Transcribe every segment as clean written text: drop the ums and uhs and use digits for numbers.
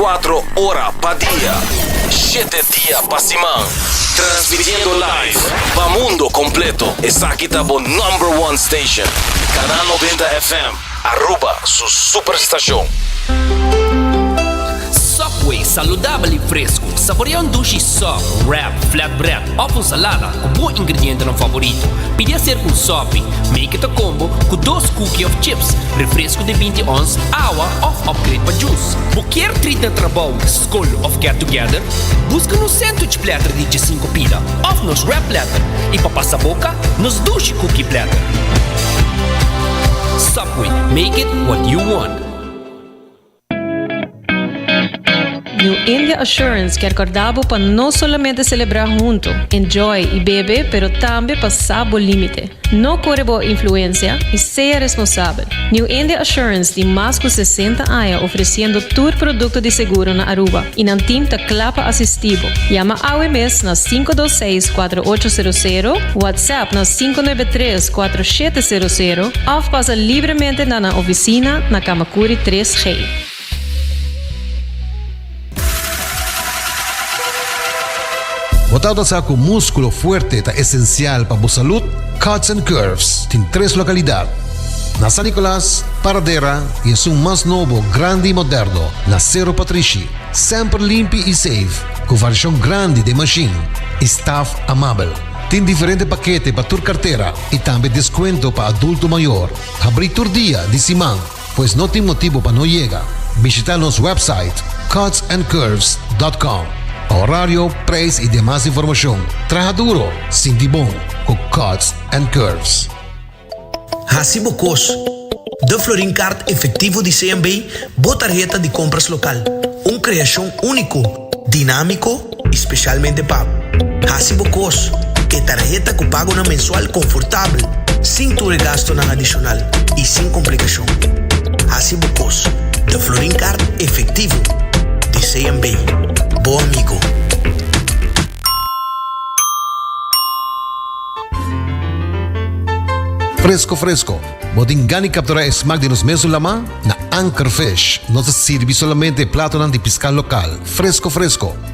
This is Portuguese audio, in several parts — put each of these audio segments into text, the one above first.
24 horas pa' día, 7 días pa' semana. Transmitiendo live pa' mundo completo. Es aquí tabo #1 station. Canal 90 FM. Aruba, su superestación. Subway, saudável e fresco. Saboreia um duche soft, wrap, flatbread ou com salada com bom ingrediente no favorito. Pide a ser com sope, make it a combo com 2 cookies of chips, refresco de 20 ons, água ou upgrade para juice. Qualquer treat na trabalho, school ou get together, busca no sandwich platter de 5 pila, ou nos wrap platter. E para passar a boca, nos duche cookie platter. Subway, make it what you want. New India Assurance quer acordar para não somente celebrar junto, enjoy e beber, pero também passar o limite. Não corre boa influência e seja responsável. New India Assurance tem mais de 60 anos oferecendo todo produto de seguro na Aruba e não tem clapa assistivo. Llama AWMS na 526-4800, WhatsApp na 593-4700 ou passa livremente na oficina na Kamakuri 3G. Botado sa ako músculo fuerte ta esencial para a saúde, Cuts and Curves tem 3 localidades. Na San Nicolás, Paradera e é um mais novo, grande e moderno, na Cerro Patrici. Sempre limpo e safe, com variação grande de machine. Staff amável. Tem diferentes paquetes para tua carteira e também desconto para adulto maior. Abrir todo dia de semana, pois não tem motivo para não chegar. Visita nosso website cutsandcurves.com. Horário, preço e demais informação. Traja duro, sinti bom, com Cuts and Curves. Hasibo Cos, de Florin Card efetivo de CMB, boa tarjeta de compras local. Criação único, dinâmico, especialmente pago. Hasibo Cos, tarjeta que pago na mensual confortável, sem tu gasto na adicional e sem complicação. Hasibo Cos, de Florin Card efetivo de CMB. Bom amigo. Fresco. Bodingani capturar smack de nos mesos lama na Anchor Fish. Nos sirve solamente plato de pescar local. Fresco.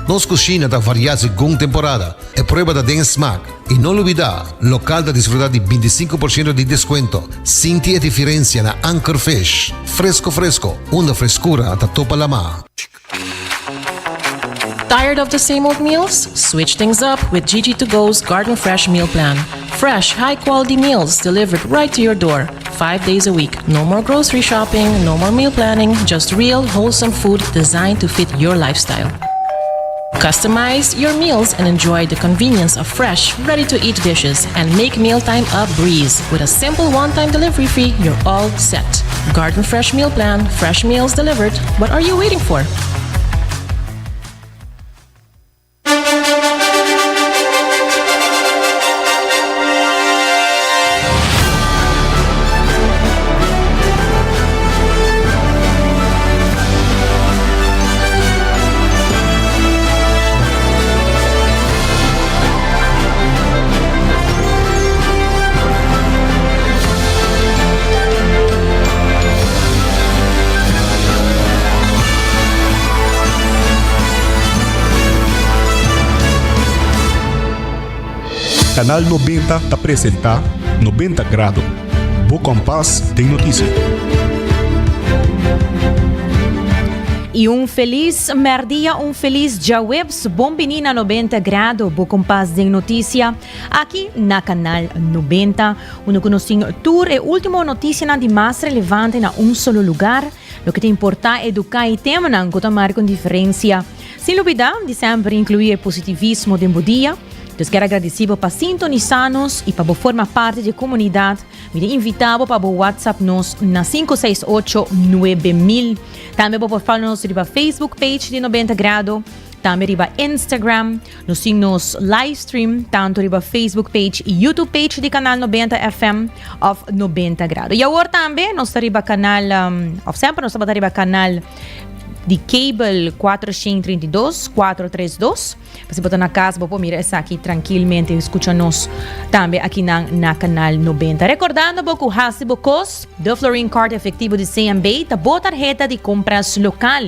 Nos cocina da variar según temporada. E prueba da den smack. E não olvidar, local da desfrutar de 25% de desconto. Sinti a diferença na Anchor Fish. Fresco. Uma frescura da topa lama. Tired of the same old meals? Switch things up with GG2Go's Garden Fresh Meal Plan. Fresh, high-quality meals delivered right to your door, 5 days a week. No more grocery shopping, no more meal planning, just real, wholesome food designed to fit your lifestyle. Customize your meals and enjoy the convenience of fresh, ready-to-eat dishes and make mealtime a breeze. With a simple one-time delivery fee, you're all set. Garden Fresh Meal Plan, fresh meals delivered. What are you waiting for? Canal 90 apresenta 90 Grado. Bo Compass tem notícia. E feliz merdia, feliz jawebs, bom menina 90 Grado, Bo Compass tem notícia aqui na Canal 90. Onde conhecemos tour e última notícia de mais relevante na solo lugar. O que te importa é educar e tema na que marca diferença. Sem dúvida, de sempre incluir positivismo dentro do dia. Então, quero agradecer para sintonizar-nos e para formar parte da comunidade. Me invitar para o WhatsApp nos na 568-9000. Também para falar-nos na Facebook page de 90 Grado. Também na Instagram. Nos signos live stream, tanto na Facebook page e YouTube page de canal 90 FM of 90 Grado. E agora também nós estamos no canal, sempre nós estamos no canal de cable 432, 432. Você pode na casa, pode mirar essa aqui tranquilamente e escutar-nos também aqui na canal 90. Recordando que o Hasibo Cos, do Florin Card efetivo de CMB, da boa tarjeta de compras local.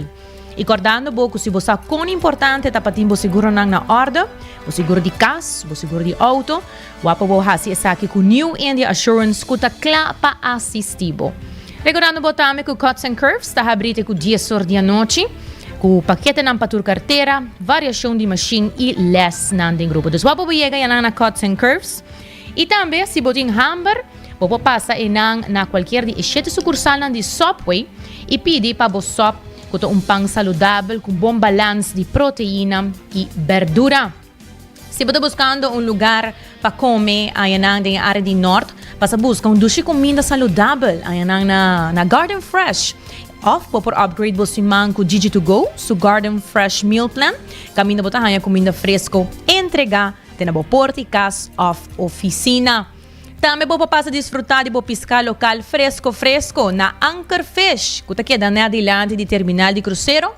Recordando bo se você com importante tá patimbo seguro na ordem, o seguro de casa, o seguro de auto, wapa bo hasi essa aqui com New India Assurance que tá claro para assistibo. Recordando bo também que o Cuts and Curves tá abrindo com 10 horas da noite, com paquete na patur carteira, variação de machine e less na grupo. Então wapa bo chega na Cuts and Curves. E também se botin hamburger, bo passa na qualquer de 7 sucursal de Subway e pede para bo sop com pão saudável com bom balanço de proteína e verdura. Se você está buscando lugar para comer aí na área do norte, passa buscar duche comida saudável aí na Garden Fresh. Por upgrade você man com Digi2Go, su Garden Fresh Meal Plan, caminho botar aí comida fresco, entregar na bo porta e casa of oficina. Também vou passar a desfrutar de pescar local fresco na Anchor Fish, que está quedando adiante de terminal de cruzeiro.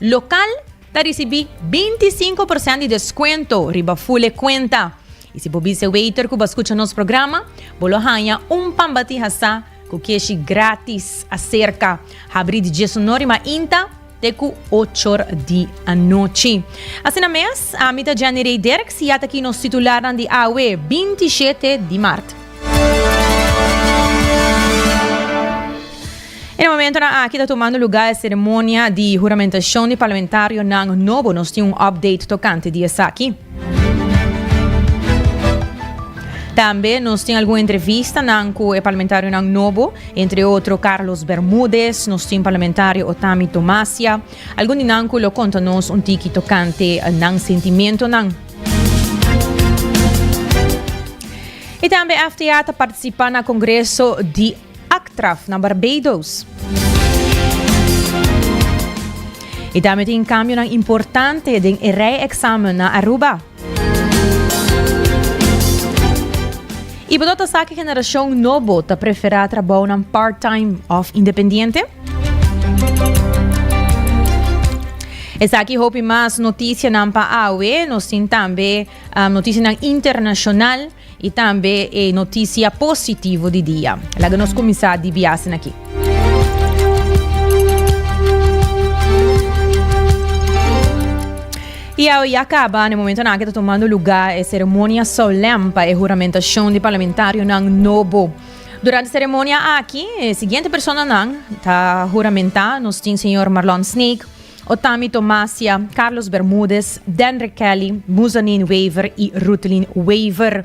Local, está recebendo 25% de desconto, riba full conta. E se você é waiter que escuta nosso programa, você ganha pambati hasa, que é grátis acerca abrir de 19 inta, teku 8 horas da noite. Assim na mês, a mitad de janeiro Derek se ata aqui nos titular de AUE 27 de março. No momento, aqui está tomando lugar a cerimônia de juramentação de parlamentário ng Nobo. Nós temos update tocante de essa aqui. Também nós temos alguma entrevista com o parlamentário ng Nobo, entre outros Carlos Bermúdez, nós temos parlamentário Otami Tomasia. Algum de nós lo conta-nos tiki tocante ng sentimento ng. E também a FTA participa no Congresso de ACTRAF na Barbados. E também tem cambio importante de re-exame na Aruba. E para essa geração nova, está prefere trabalhar em part-time of independente? Essa aqui hope mais notícia na AUE, nós temos também notícia internacional e também notícia positiva de dia. Lá nós começamos a dividir aqui. E aí acaba, no momento na que está tomando lugar a cerimônia solene para a juramentação de parlamentário ng Nobo. Durante a cerimônia aqui, a seguinte pessoa está juramentar, nós temos o senhor Marlon Snake, Otami Tomasia, Carlos Bermúdez, Denrick Kelly, Muzanin Weaver e Ruthlin Weaver.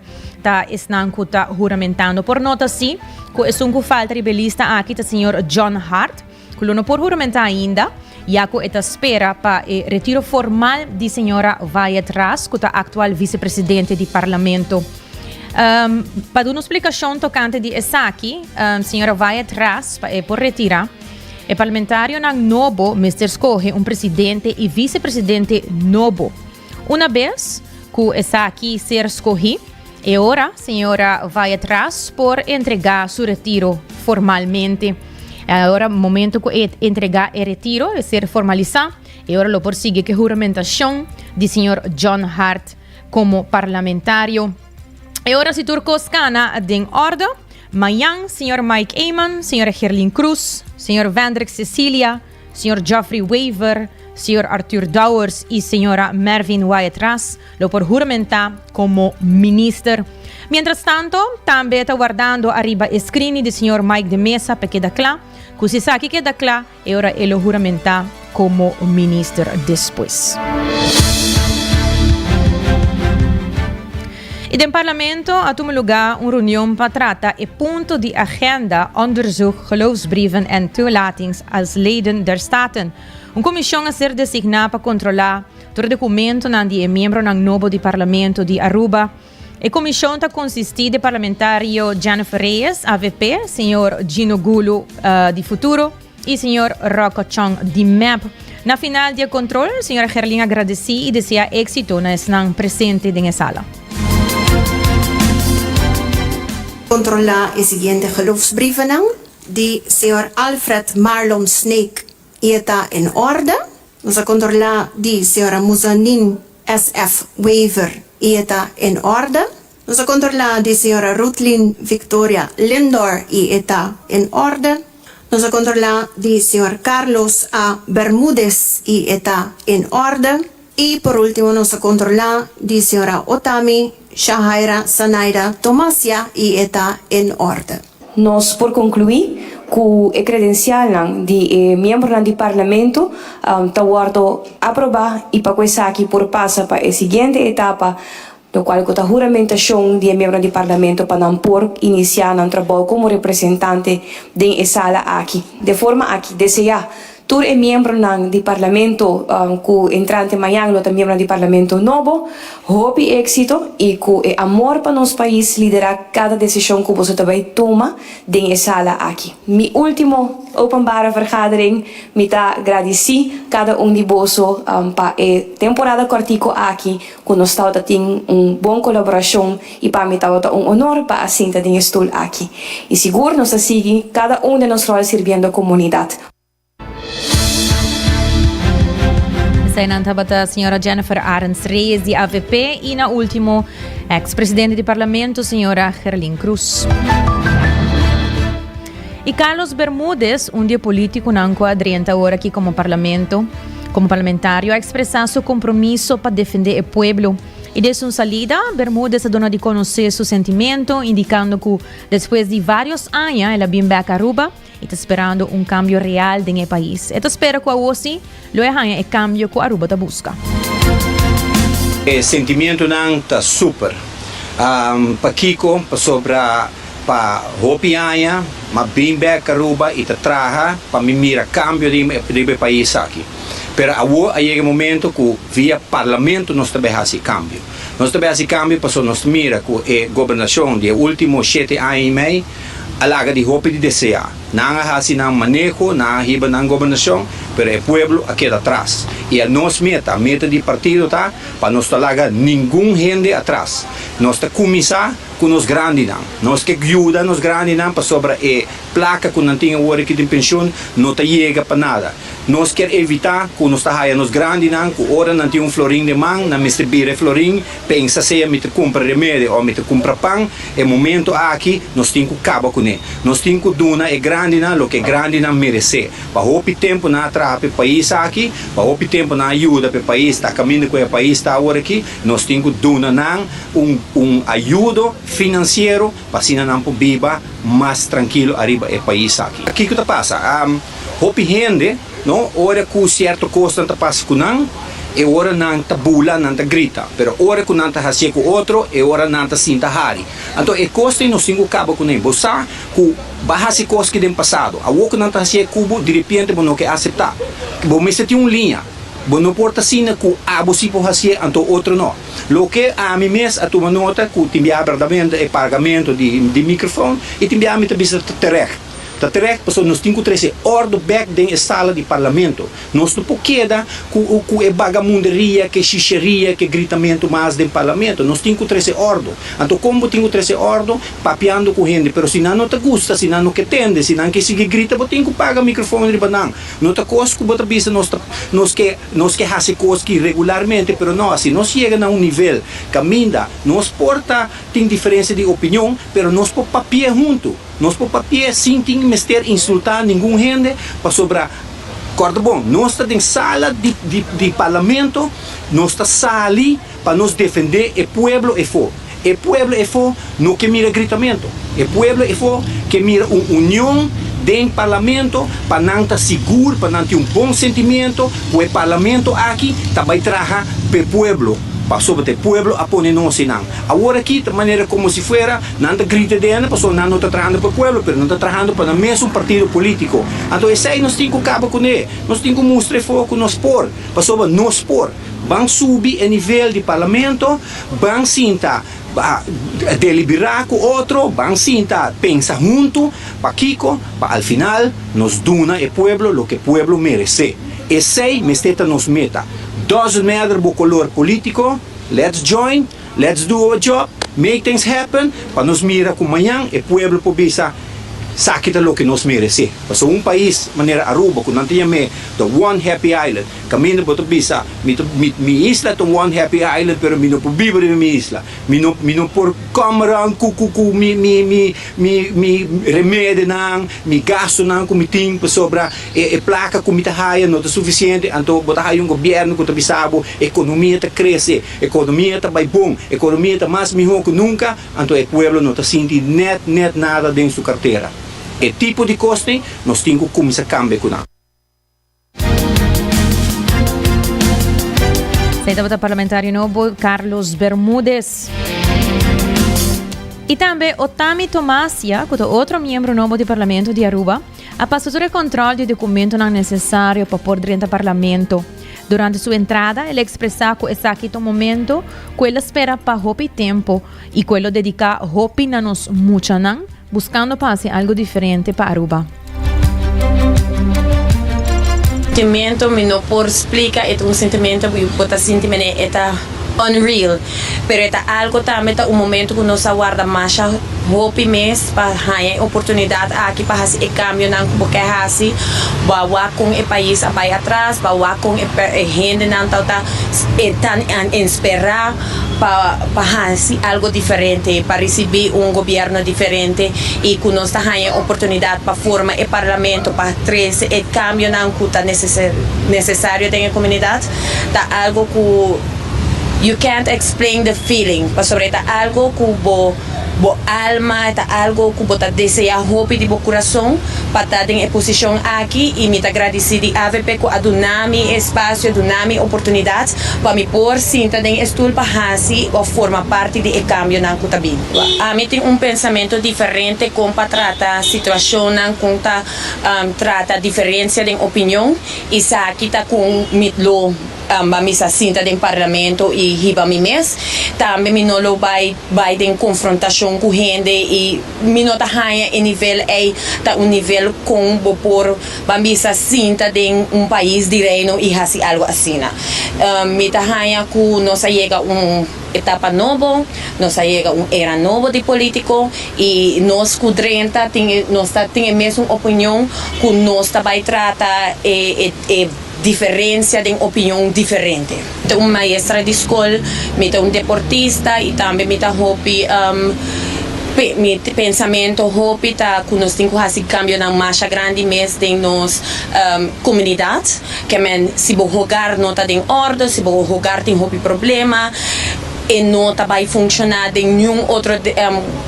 Estão juramentando. Por nota sim, que falta rebelista aqui, o senhor John Hart, que não por juramentar ainda, já que está espera para o retiro formal de senhora Wyatt Russ, que é a atual vice-presidente do parlamento. Para dar uma explicação tocante de essa aqui, senhora Wyatt Russ, por retirar, o parlamentário ng Nobo, Mr. escolhe presidente e vice-presidente Nobo. Uma vez que essa aqui ser escolhido, é hora, senhora Wyatt Russ, por entregar seu retiro formalmente. Agora, no momento que entregar o retiro, ser formalizado, e agora lo persigue que juramentação de senhor John Hart como parlamentário. E agora, se turcos cana de ordem, Mayang, senhor Mike Amon, senhora Herlin Cruz, senhor Vandrick Cecilia, senhor Geoffrey Weaver, senhor Arthur Dowers e senhora Mervyn Wyatt Russ, lo por juramentar como ministro. Mientras tanto, também está guardando arriba o screen de senhor Mike de Mesa para quedar claro, que se sabe que queda claro, e agora ele juramentar como ministro depois. E no Parlamento ha lugar uma reunião para tratar o ponto de agenda onderzoek geloofsbrieven en toelatings als leden der Staten. Uma comissão a ser designada para controlar o documento de membro ng novo do Parlamento de Aruba. A comissão está consistir de parlamentário Jennifer Reyes, AVP, senhor Gino Gulo, de Futuro, e senhor Rocco Chong, de MEP. Na final de controle, a senhora Herlin agradece e deseja êxito na esnang presente na sala. Controla o seguinte geloofsbrieven de senhor Alfred Marlon Snake e está em ordem. Nós controla de senhora Muzanin SF Weaver e está em ordem. Nós controla de senhora Ruthlin Victoria Lindor e está em ordem. Nos controla di señor Carlos A. Bermúdez y está en orden. Y por último nos controla di señora Otami Shahaira Sanaira Tomasia y está en orden. Nós, por concluir, com a credencial de membro do Parlamento, está aprovar e para coisa aqui por passa para a seguinte etapa, do qual a juramentação de membro do Parlamento para não por iniciar um trabalho como representante da sala aqui. De forma aqui, desejar tur é membro do Parlamento, com entrante amanhã, é membro do Parlamento novo, hope êxito e com amor para nosso país liderar cada decisão que você também toma dentro sala aqui. Minha última openbare vergadering, me tá agradeci cada de vosso para a temporada cortico aqui, com nós está tendo boa colaboração e para mim tá honor para assentar dentro stool aqui. E seguro nós seguir cada de nós roles servindo a comunidade. Sa inantabata a senhora Jennifer Arens Reyes, de AVP, e na último, ex-presidente do Parlamento, senhora Gerlin Cruz. E Carlos Bermúdez, dia político não quadrenta agora aqui como parlamentário, a expressar seu compromisso para defender o povo. E de sua salida, Bermúdez dona de conhecer seu sentimento, indicando que depois de vários anos, ela vem back a Aruba e está esperando cambio real no país. E espera que hoje, lo é o cambio que a Aruba está busca. O sentimento não está super. Para Kiko, para sobra, para Hopianha, mas vem back a Aruba e está traga para mira cambio de país aqui. Pero agora chega o momento que via parlamento nós também fazemos cambio. Nós também fazemos cambio para nós mira que a governação de últimos 7 anos e meio alaga de roupa de desejar. Não há não manejo, não riba na governação, pero o povo aqui atrás. E a nossa meta de partido tá para nós alaga nenhum gente atrás. Nós tá começar com os grandes não. Nós que ajuda nos grandes não para sobre a placa que não tinha hora que de pensão não tá chega para nada. Nós quer evitar que nós tá nos grandes não, que hora não tem florim de mão, não Mr. Bire florim, pensa se a me compra remédio ou me compra pão, é momento aqui nós temos que acabar com ele. Nós temos que donar é grande não, o que grande não merece. Para o tempo na atrás para o país aqui, para o tempo na ajuda para o país, está caminhando com o país está agora aqui, nós temos que donar ajuda financeiro para assim não viva mais tranquilo arriba o país aqui. Aqui que passa? Hope gente não, ora com certo custo não passa com não, e ora não tá bula, não tá grita, pero ora com não tá hacia com outro, e ora não tá sinta hari. Então e custo não singo cabo com nem, bosa com bahasi cost que dem passado, a o que não tá hacia cubo de repente não quer aceitar, bom me se tem linha. Bom, não importa se que abo se for fazer, então outro não. Lo que a mim mesmo a tomar nota que te enviar verdamente o pagamento de microfone e te enviar muita vista terek. Terek, pessoal, nós temos que trazer ordem back da sala de parlamento. Nós não podemos com a vagamunderia, que xixeria, que gritamento mais do parlamento. Nós temos que trazer ordem. Então, como temos que trazer ordem, papeando com gente. Pero se não te gusta, se não que tende, se não que sigue grita, você tem que pagar o microfone de banana. Não te coisa que você visa, nós que fazer coisas regularmente, pero não, se nós chega a nível caminha, nós porta, tem diferença de opinião, pero nós por papel junto. Nós por papel sem ter insultar nenhum gente para sobrar. Corda bom, nós estamos em sala de parlamento, nós estamos ali para nos defender o povo e for. O povo e for não que mira gritamento. O povo e for que mira uma união dentro do parlamento para não estar seguro, para não ter bom sentimento, o parlamento aqui também traga para o povo. Para sobre o povo a pôr não se não. Agora aqui, de maneira como se fuera, não está grita de ano, porque não está trabalhando para o povo, mas não está trabalhando para o mesmo partido político. Então, esse aí nós temos que acabar com ele. Nós temos que mostrar foco nos por, para sobre nós por. Vamos subir o nível de parlamento, vamos sentar, deliberar com outro, vamos sentar, pensar junto, para Kiko, para al final, nos dona o povo o que o povo merece. Esse aí, nos meta. Doesn't matter o color político, let's join, let's do our job, make things happen, para nos mira com amanhã, o povo pode sakita lo que nos merece. Paso un país manera Aruba, kung nantiyan may the one happy island, kami na boto bisa, mi isla tong one happy island, pero mino po bibre mi isla, mino por kamera ang kukuku, mi remede nang, mi gasto nang kumiting pa sobra, placa kumitahayan, no, ta suficiente, anto botahay yung gobyerno kung tabisabo, ekonomiya ta krese, ekonomiya ta bay boom, ekonomiya ta mas miho que nunca, anto pueblo no ta sinti net nada din su cartera. E tipo di costi non stingo come si cambia con altro. Deputado parlamentar novo Carlos Bermúdez. E também Otami Tomasia, que é outro membro novo do Parlamento de Aruba, a passou o controle de documento não necessário para pôr dentro do Parlamento. Durante sua entrada, ele expressou que esse aqui é o momento que ele espera para hopi tempo e que ele dedica hopi na nos muchanan, buscando fazer algo diferente para Aruba. Sentimento me não por explicar é sentimento que eu sinto é unreal, pero é algo também um momento que nós aguarda mais hope mês para ganhar oportunidade aqui para fazer cambio não porque assim bawa com o país vai atrás bawa com a gente não tá tão esperar para fazer algo diferente para receber governo diferente e que nós tá ganhando oportunidade para formar o parlamento para trazer o cambio não que tá necessário na comunidade tá algo que you can't explain the feeling, mas sobre algo que bo alma, algo que bo deseja hope de bo coração, para estar em posição aqui e me agradecido de AVP que adunami espaço, adunami oportunidades para me pôr sinta em estudo para fazer ou formar parte de cambio na Cutabi. A mim tem pensamento diferente com para tratar a situação, com trata a diferença de opinião e aqui está com mitlo misa sinta do parlamento e riba mi mes também me não vai em confrontação com gente e me não tá em nível tá nível com por misa sinta de país de reino e assim algo assim me tá com nós chega etapa novo, nós chega era novo de político e nós cudrenta nós tem mesmo opinião que nós vai tratar diferença de opinião diferente. Então, uma maestra de escola, um deportista e também me hobby meu pensamento hobby tá que nós temos que fazer cambio na marcha grande mês de nos comunidade que se vou jogar não tá em ordem, se vou jogar tem hobby problema e não vai funcionar em nenhum outro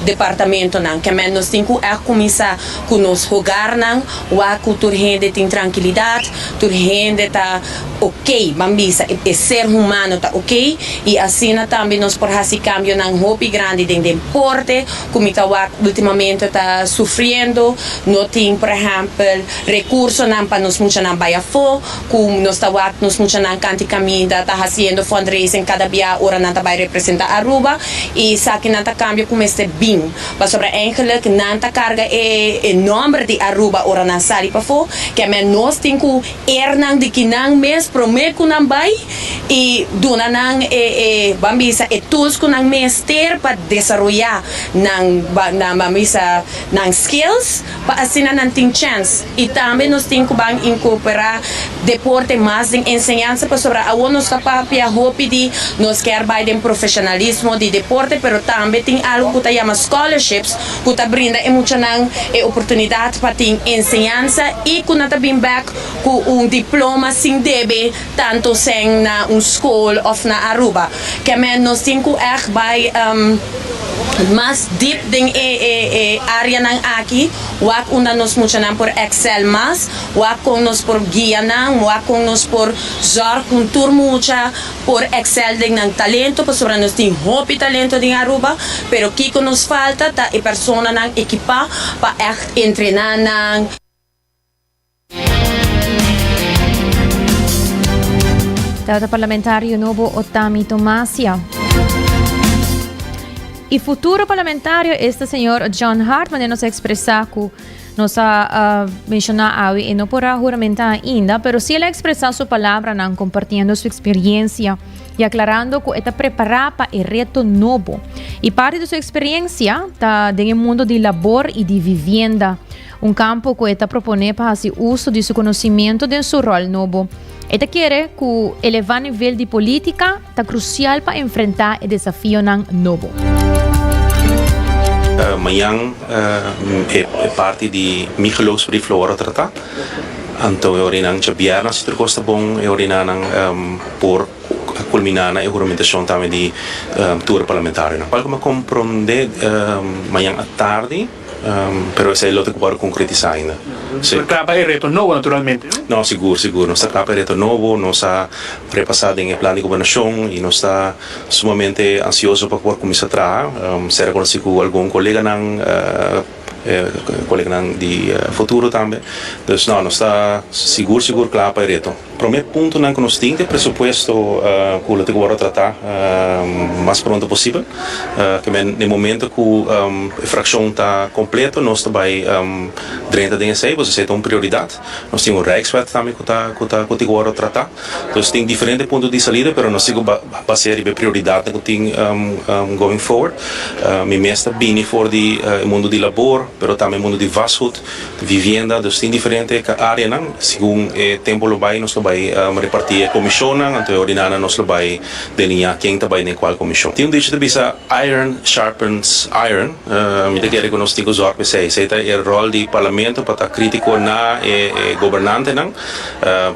departamento não que nós temos que começar com nós jogar não o a cultura gente tem tranquilidade tur gente tá ok bambisa e ser humano tá ok e assim também nós por fazer cambio não hobby grande de deporte como tá ultimamente tá sofrendo não tem por exemplo recursos não para nós muito não vai a fo como nós tá nós muito não canti caminho tá fazendo fundraising cada dia hora não tá vai representar Aruba e sabe nanta cambio como este bem mas sobre eigenlijk nanta carga e nome de Aruba ora na sali para fo que nós tem que ernang de que não mes prometo não vai e dona não bambisa e tools que não mester para desenvolver não bambisa não skills para assim não tem chance e também nós tem que incorporar deporte mais de ensinança para sobre a nós capaz de hope de nós quer vai de profissionalismo de deporte, pero também tem algo que chama scholarships, que brinda muita oportunidade para ter ensinança e que não bem back com diploma sem debe tanto sem na school of na Aruba, que nós temos que vai mas deep ding área nang aqui wak una nos mucha nang por Excel mas wak com nos por guia nang wak com nos por zar cultura mucha por Excel ding nang talento para sobre nos tem hopi talento ding Aruba pero kiko nos falta ta e persona nang equipa pa entrenar nang Deputado parlamentário novo Otami Tomasia. E futuro parlamentário, este senhor John Hartman nos expressar que nos mencionar e não poderá juramentar ainda, pero se ele expressar sua palavra, não compartilhando sua experiência y aclarando que está preparada para el reto nuevo. Y parte de su experiencia está en el mundo de labor y de vivienda, un campo que está propone para hacer uso de su conocimiento de su rol nuevo. Esta quiere que elevar el nivel de política está crucial para enfrentar el desafío nuevo. Amanhã é parte de meu geloofsbrief Flora Trata. Então, eu orinan já vierna se trocosta bom, eu orinan por culminar na regulamentação também de tour parlamentar. Algo me compreende amanhã à tarde. Pero esse é o que pode concretizar ainda. Claro, é reto novo, naturalmente. Não, seguro. Nós está reto novo, nós está repassado em plano de governação e nós está sumamente ansioso para poder começar a trabalhar. Será conhecido com algum colega de futuro também. Então, nós está seguro claro para reto. Primeiro ponto que nós temos é presupuesto que o Latigua tratar mais pronto possível. Que no momento que a fração está completa, nós também dentro da DNC, você tem uma prioridade. Nós temos o Rijkswet também que o Latigua tratar. Então, tem diferentes pontos de saída, mas nós temos basear a prioridade que tem going forward. Me mesta bem for o mundo de labor, mas também o mundo de vastgoed, de vivenda. Então, tem diferentes áreas, segundo o tempo que vai, nós vai repartir a comissão, então ordenada nós vai delinear quem está em qual comissão. Tem dicho de bisa iron sharpens iron, me quer que nós temos que usar esse é o rol do parlamento para estar crítico na governante não,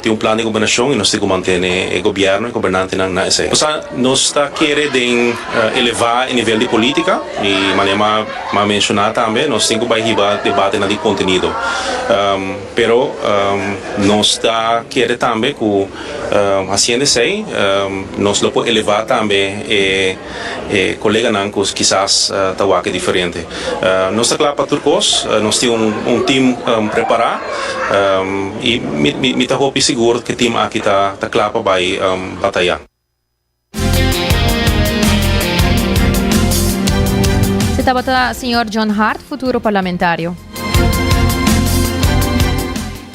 tem plano de governação e nós temos que manter o governo e governante não na esse. Nós está querendo elevar o nível de política e manema mencionar também nós temos que vai debate na de conteúdo, pero nós está querendo também que haciendo sei nós lo pode elevar também colega não que quizás tawaque diferente nós está claro para turcos nós temos time preparado e me tá hope seguro que time aqui tá claro para vai batalhar. Se estava senhor John Hart, futuro parlamentário.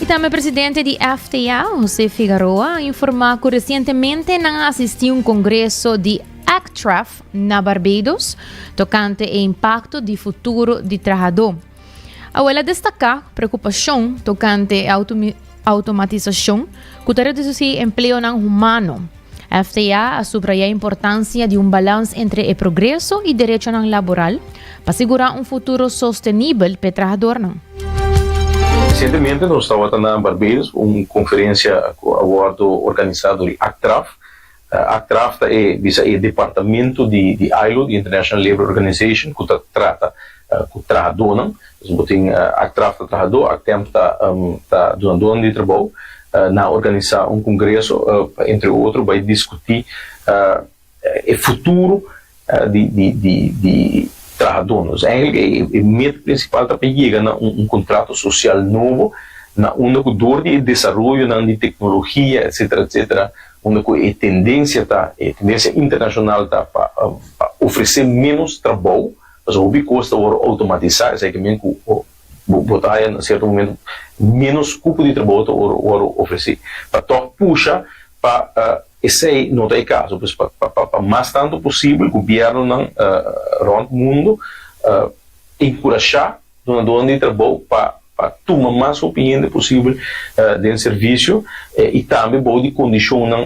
E também o presidente de FTA, José Figueroa, informou que recentemente não assistiu um congresso de ACTRAF na Barbados, tocante ao impacto do futuro do trabalhador. Ela destaca preocupação tocante à automatização que está reduzindo o emprego não humano. A FTA subraya a importância de balanço entre o progresso e direito laboral para assegurar futuro sustentável para o trabalhador. Recentemente, nós estávamos na Barbados, uma conferência a bordo organizado de ACTRAF. ACTRAF é o departamento de ILO, de International Labour Organization, que trata com o trabalhador. Nós temos ACTRAF para o trabalhador, ACTEM está dono de trabalho, na organizar congresso, entre outros, vai discutir o futuro de trabalhadores. O meta principal é chegar a contrato social novo, onde o dor de desenvolvimento de tecnologia, etc., onde a tendência internacional está para oferecer menos trabalho, mas o custo de automatizar, é que mesmo botar em certo momento menos cupo de trabalho ou oferecer para puxar para esse não é caso para mais tanto possível o governo não rond mundo encorajar dono de trabalho para tomar mais opinião possível do serviço e também boa condição não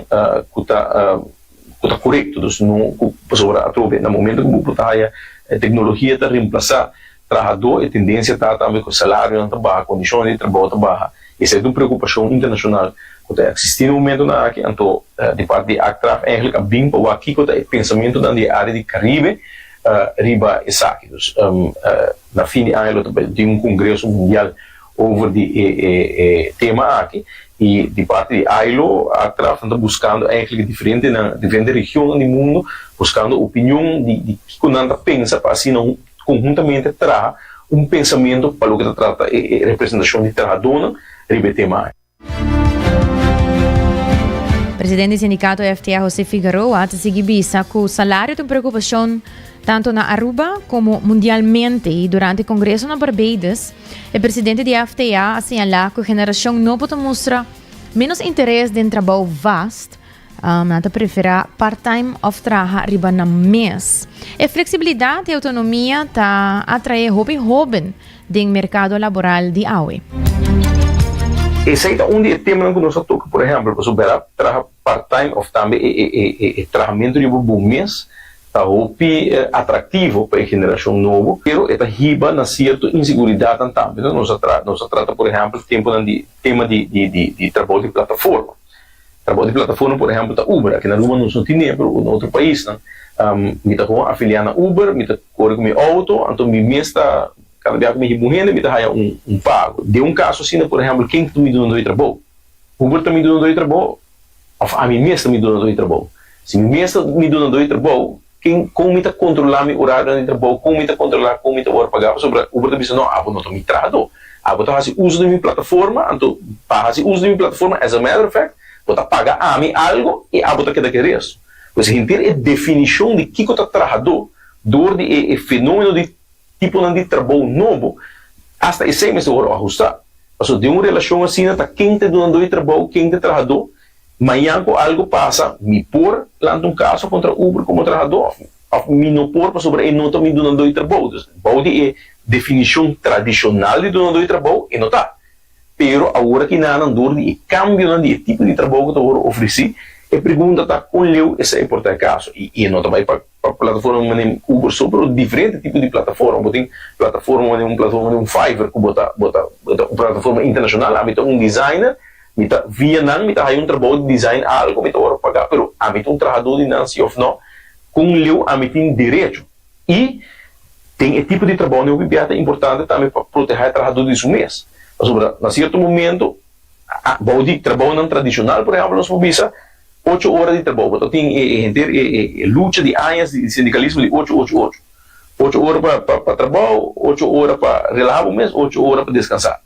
que está correto então não pessoa atrove no momento que botar a tecnologia está reemplaçar trabalhador, a tendência está também com o salário não está baixo, condições de trabalho está baixa. Essa é uma preocupação internacional que está existindo no momento aqui, então, de parte de ACTRAF, é bem para aqui que está o pensamento na área de Caribe, riba e saques. Na fim de ano, tem congresso mundial over o tema aqui, e de parte de ILO, a ACTRAF está buscando diferentes regiões do mundo, buscando opinião de que não pensa para assim não conjuntamente terá pensamento para o que trata a representação de trabalhador ribe tema. Presidente do sindicato FTA, José Figueroa, seguiu que o salário tem preocupação tanto na Aruba como mundialmente e durante o congresso na Barbados, o presidente da FTA assinalou que a geração nova mostra menos interesse em trabalho vasto nata prefera part-time of traha riba na mês. E flexibilidade e autonomia ta atrae jovem ding mercado laboral de AUE. Esse é um tema que nós tocamos, por exemplo, para superar trabalho part-time ou também trabalhamento de um mês, está atrativo para a geração nova, mas está riba na certa insegurança também. Nós tratamos, por exemplo, tema de trabalho de plataforma. Trabalho de plataforma, por exemplo, está Uber, aqui na Luma não são tinha, mas em outro país, me está com afiliar na Uber, me está correndo com meu auto, então me mês está cada dia que me remunerando, me dá um pago. De um caso assim, por exemplo, quem está me dando trabalho? Uber está me dando trabalho, a mim mesmo está me dando trabalho. Se me mesmo está me dando trabalho, como me está controlar meu horário de trabalho, como me está controlar, como me está hora pagar, sobre Uber está dizendo, não estou me tratando. Vou fazer uso da minha plataforma, então, para fazer uso da minha plataforma, as a matter of fact, vou pagar a mim algo e vou quedar que resto. Pois a gente tem a definição de que está trabalhando, dor de fenômeno de tipo de trabalho novo, hasta esse mês eu vou ajustar. Porque de uma relação assim, quem está dando trabalho, quem está trabalhando, amanhã algo passa, me pôr lá um caso contra Uber como trabalhador, me não pôr para sobre e não está me dando trabalho. Então, é definição tradicional de dando trabalho e não está. Pero agora que nada dor de cambio de tipo de trabalho que eu vou oferecer, a pergunta está com eu esse é importante caso e não também para plataforma de Uber sobre diferente tipo de plataforma, tem plataforma de plataforma de Fiverr que bota uma plataforma internacional, a mim designer, me tá via não me tá aí trabalho de design algo me tá hora pagar, pero a mim trabalhador de nancy of não com eu a mim tem direito e tem esse tipo de trabalho que é importante também para proteger o trabalhador de seu mês. Sobre na certo momento o trabalho não tradicional, por exemplo, nós vamos 8 horas de trabalho, então tem luta de anos de sindicalismo de 8 horas para trabalho, 8 horas para relaxar o mês, 8 horas para descansar.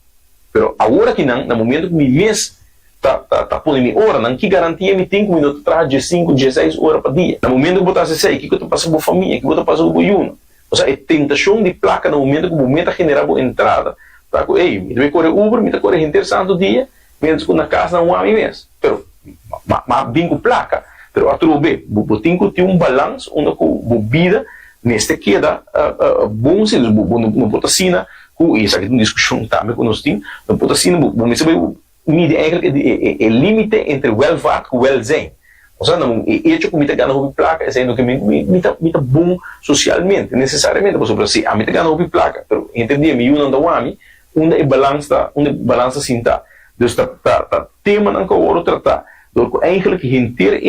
Pero agora que não, no momento que meu mês está pondo minha hora, não que garantia me tem que eu trabalho de 5, 16 horas por dia. No momento que eu botar 16, que eu estou passando por família, que eu estou passando por juno. Ou seja, é tentação de placa no momento que o momento generar boa entrada. Tá, ei, me deve correr Uber, me deve correr interessante dia, menos que na casa não há mês. Pero mas bingo placa, pero a trobe, tem que ter balanço onde a vida neste queda bom se não pode assinar, e isso aqui é uma discussão também que nós temos, não pode assinar, vamos saber medir é limite entre welvaart e welzijn. Ou seja, não é hecho que me está ganhando placa, é sendo que me está bom socialmente, necessariamente, por exemplo, se a me está ganhando placa, pero entendi, me não dá onde é balança assim tá. Dus dat thema dan kan worden tratar door eigenlijk hinter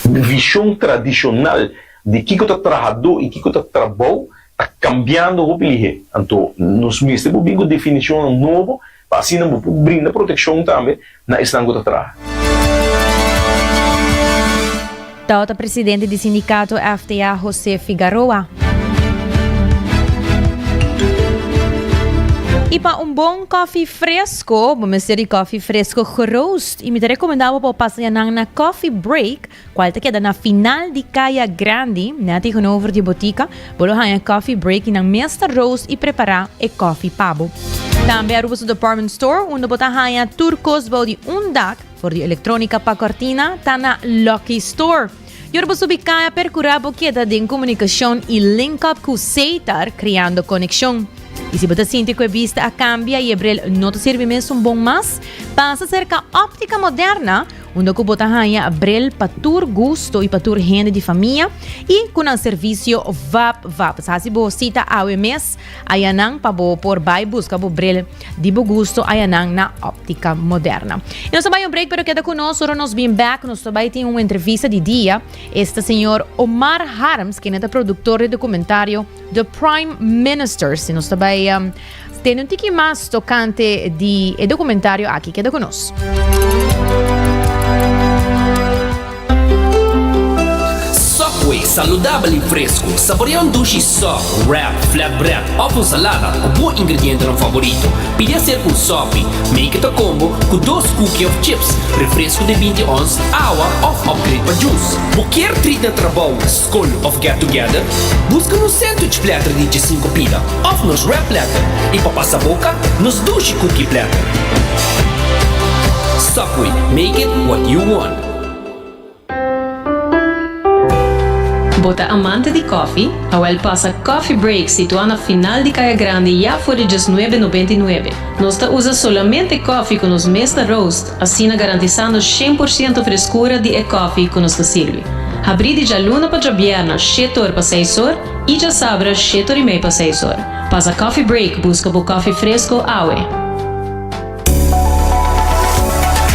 visão tradicional de que está trabalhando e que está trabalhando está cambiando o bilhete. Então, nos mestres temos definição nova para assim não brinda proteção também na estango da trabalho. Tota presidente do sindicato FTA José Figueroa. E para bom coffee fresco, vamos ter coffee fresco geroast. E me recomendava para passar na coffee break, qual queda na final de Caia Grande, na tegenover de botica, para ganhar coffee break e na mestra roast e preparar e coffee pabo. Também a Rubus Department Store, onde botar ganhar turcos de dak, por de eletrônica para cortina, tá na Lucky Store. E a Rubus ubicada percurar a queda de comunicação e link up com Seitar, criando conexão. E se você sente que a vista cambia e abril não te serve mesmo bom mais, passa cerca óptica moderna, onde você pode ganhar abril para tur gosto e para tur renda de família e com um serviço VAP. Se você cita a OMS, aí não para por vai buscar o abril de bom gosto aí não na óptica moderna. E nós vamos break, pero queda conosco, nós bem back, nós também tem uma entrevista de dia, este senhor Omar Harms, que é o produtor de documentário The Prime Minister, se nós também tem um tique mais tocante de documentário aqui, queda conosco. Subway, saudável e fresco. Saboreia dushi soft, wrap, flatbread ou com salada, o bom ingrediente no favorito. Pide ser com sopi, make it a combo com 2 cookies of chips, refresco de 20 ons, água ou upgrade para juice. Qualquer treat de trabalho, school of get together, busca no sandwich platter de 5 pila, ou nos wrap platter, e para passar a boca, nos dushi cookie platter. Subway, make it what you want. Bota amante de coffee, Awel passa Coffee Break situado na final de Caia Grande já por $19,99. Nós usa solamente coffee com os Mesta Roast, assim garantizando 100% frescura de coffee que nos serve. Abrir de luna para Jabiana, 7 horas para 6 horas, e já sabra 7 horas e meia para 6 horas. Passa Coffee Break, busca o coffee fresco, Awe.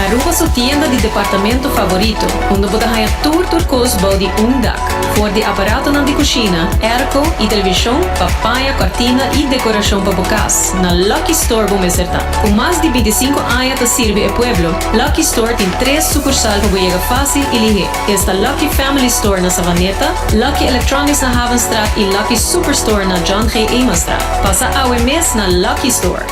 Aruba sua tienda de departamento favorito, onde você ganha turcos body dak, for de aparato de cozinha, airco e televisão, papaya, cortina e decoração para bocas. Na Lucky Store vamos acertar. Com mais de 25 anos de servir ao pueblo, Lucky Store tem 3 sucursais para chegar fácil e ligeiro. Esta Lucky Family Store na Savaneta, Lucky Electronics na Havenstraat e Lucky Superstore na John G. Emanstraat. Passa ao mês na Lucky Store.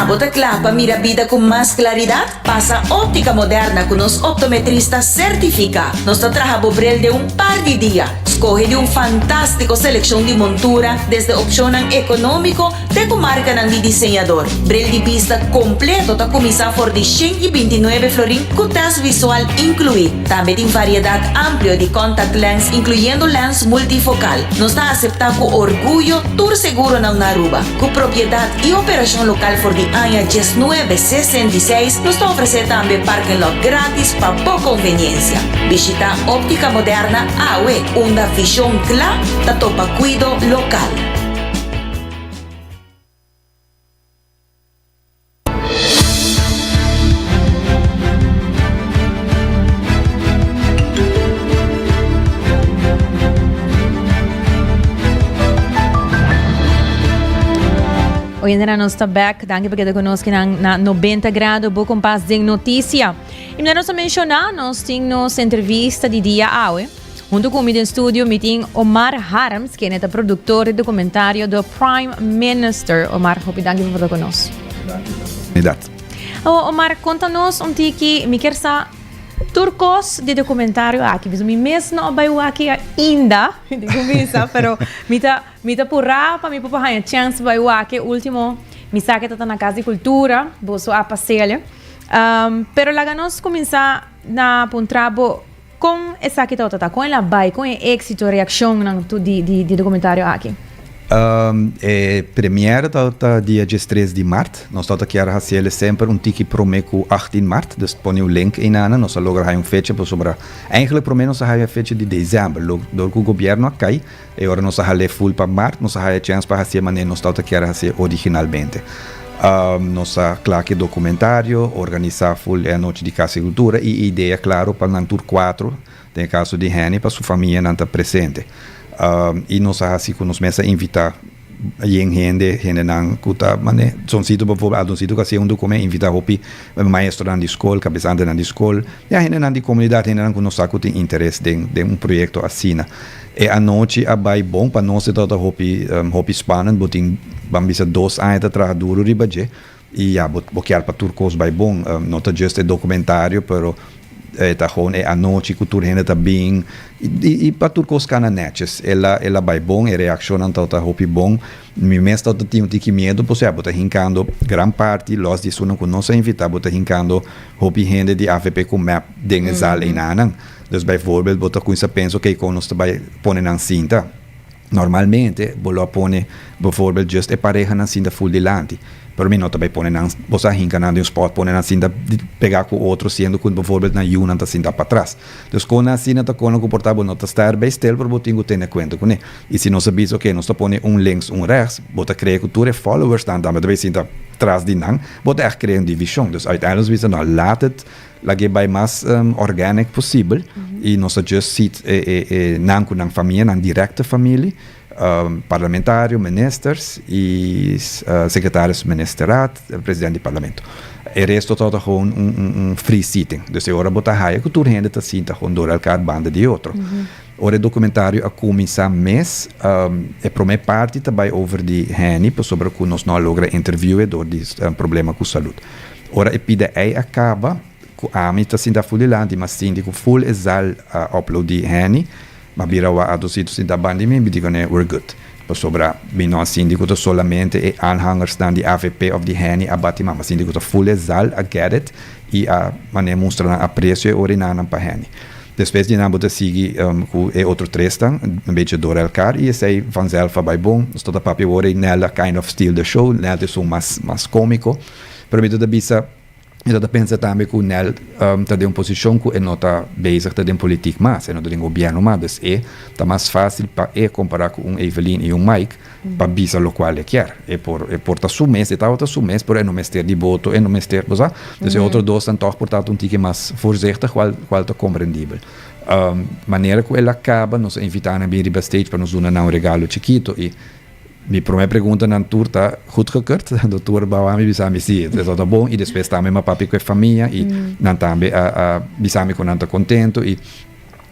Bota clapa, mira vida con más claridad. Pasa Óptica Moderna con los optometristas certificados. Nos trabaja Bobrel de un par de días. Escoge de un fantástico selección de montura, desde opción económico de comarca de diseñador. Brel de vista completo ta comisa for de 129 florín con test visual incluido. También en variedad amplia de contact lens, incluyendo lens multifocal. Nos está aceptado con orgullo tour seguro na Aruba. Con propiedad y operación local for de año 1966, nos ofrece también parking lot gratis para poca conveniencia. Visita Óptica Moderna AWE, una visión clara da topa cuido local. Hoy en día nos está back, danke porque te conozcan na 90 grados, vou com paz de notícia. E nós mencionar, nós temos entrevista de dia awe. Junto com o em estúdio, meeting Omar Harams, que é o produtor do documentário do Prime Minister. Omar, hope danke por estar conosco. Omar, conta-nos que me quer saber turcos de documentário aqui. Me mesmo não vai aqui ainda, de começar, pero me tá purra para me papar a chance vai aqui último me saque tá na casa de cultura, vou só a passear. Pero lá nós começar na pontrabo com essa que tá com ela vai com êxito reação de documentário aqui. Premiere tá dia 13 de março. Nós estamos aqui a fazer sempre tiki promeco 18 de março. Dus põe o link in aan. Nós logra fecha para sobre. Eigenlijk prometo nós a fecha de dezembro. Do que o governo cai. E agora nós a full para março. Nós a chance para fazer maneira nós estamos aqui a fazer originalmente. Nós a claro que documentário, organizar full a noite de casa e cultura e ideia claro para o tour 4. Tem caso de Henny para sua família não estar presente. E nós assim que nos mesa invitar gente não cuta mané são sítio para sítio que um documento invitar hopi maestro na escola cabeçante na escola e a gente na comunidade gente não nos saco tem interesse de projeto assim e a noite a vai bom para nós toda hopi spannend botin bambisa 2 anos atrás duro de budget e a boquear para turcos vai bom não tá just documentário pero tá gewoon a noite cultura gente tá bem e para turcos cana netes ela vai bom e reação então tá hopi bom me mesmo tá tinha que medo por ser bota hincando gran parte los disso não conosco invitar bota hincando hopi gente de AVP com map dingen zal in anan dus bijvoorbeeld bota com isso penso que conosco vai poner na cinta normalmente bolo pone bijvoorbeeld just e pareja na cinta full delante. Pero mim não também põe na você hincanando um spot põe na cinta pegar com outro sendo com bijvoorbeeld na uma na cinta para trás. Dus com na cinta tá com o comportável não tá estar bem stel por botinho ter na conta com ele. E se nós sabemos ok nós tá põe links rechts, bota crer que tu é followers dan também cinta atrás de nan, bota echt criar divisão. Dus uiteindelijk we nou laat het lagi bij mais organic possível e nós just ziet nan com família, nan directe família. Parlamentário, ministers e secretários ministeraat, presidente do parlamento. E resto todo gewoon free sitting. Dus agora botar raia que tudo rende tá sinta com door elkaar banda de outro. Ora documentário a começar mês é primeira parte também over de Henny, sobre que nós não logra interviewen door die problema com saúde. Ora epidemia acaba, a mim tá sinta full land, mas sinta com full exal upload de Henny. Maar birawa adositos in da bandi me bidigone we're good. Sobre bino síndico solamente aanhangers dan die AVP of die HENI abati, mas síndico full zal a get it e a maneira mostrar aprecio e orinana para HENI. Depois de nada seguir com outro três een beetje door elkaar e sei vanzelf vai bom, tot a papi ore nella kind of style de show, nella de so mais cômico, pero me da bisa e dat pensa também que o Nel está de uma posição que não está bezig está de política mais, não de governo mais, está mais fácil para comparar com Evelyn e Mike para bisa lo qual quer. Por tá sumês, está outra sumês, por não mestre de voto, não mestre, você? Então outro dois estão toch portanto tique mais voorzichtig, qual tá compreendível. Maneira que ela acaba, nos invitando a vir para stage para nos dar um regalo chiquito e mi prima pergunta na tour tá goed gekeurd, do tour bawami bisami si, isso tá bom e depois também ma papi com a família e nan também bisami com nanta contento e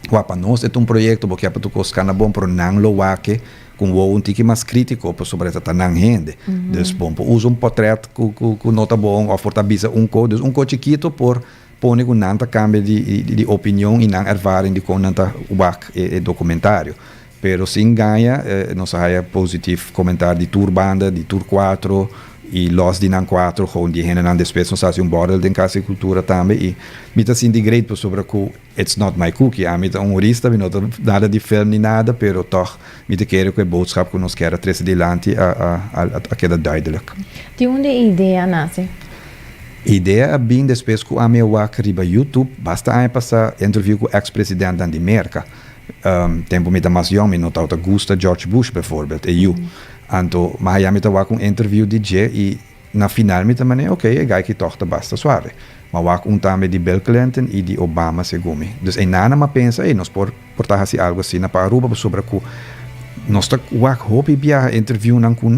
para nós é projeto porque para tu coscana bom pro não lo wake com um tiki mais crítico sobre essa tanang gente. Des bom, usa portrait com nota bom, ou forta bisa co chiquito por pone com nanta cambio de opinião e não ervaring de com nanta wak e documentário. Pero sin ganha, nós há positivo comentário de tour banda, de tour 4 e los de nan 4, gewoon die henen aan después nós fazemos bordel de casa e cultura também e me tá assim de great sobre que it's not my cookie, a me tá humorista, me não nada de filme nem nada, pero toch me te quero que boodschap que nós quer trazer adiante a queda duidelijk. De onde a ideia nasce? Ideia é bem depois que a minha wak riba YouTube, basta a passar interview com o ex-presidente da América. Tempo met de mas jong, me notava gusta George Bush bijvoorbeeld, EU. Anto, maar ja, met de wak interview DJ e na final met de maneira, oké, ga ik toch de basta suave. Maar wak tame de Bill Clinton e de Obama segumi. Dus en nana ma pensa, nós portar assim algo assim na Aruba sobre que nós tá wak hopi bia interview nan ku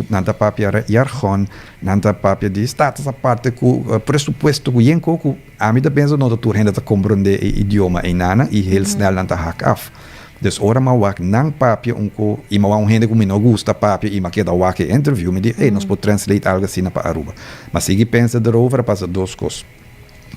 nanta papia jargon, nanta papia de status aparte ku pressuposto ku yenko ku a da pensa no tour henda ta compreender idioma en nana e heel snel nanta hak af. Dus ora ma wak nang papia unko e ma hende ku mino gusta papia e ma queda wak interview me di nós pode translate algo assim na Aruba. Mas sigi pensa erover passa duas coisas.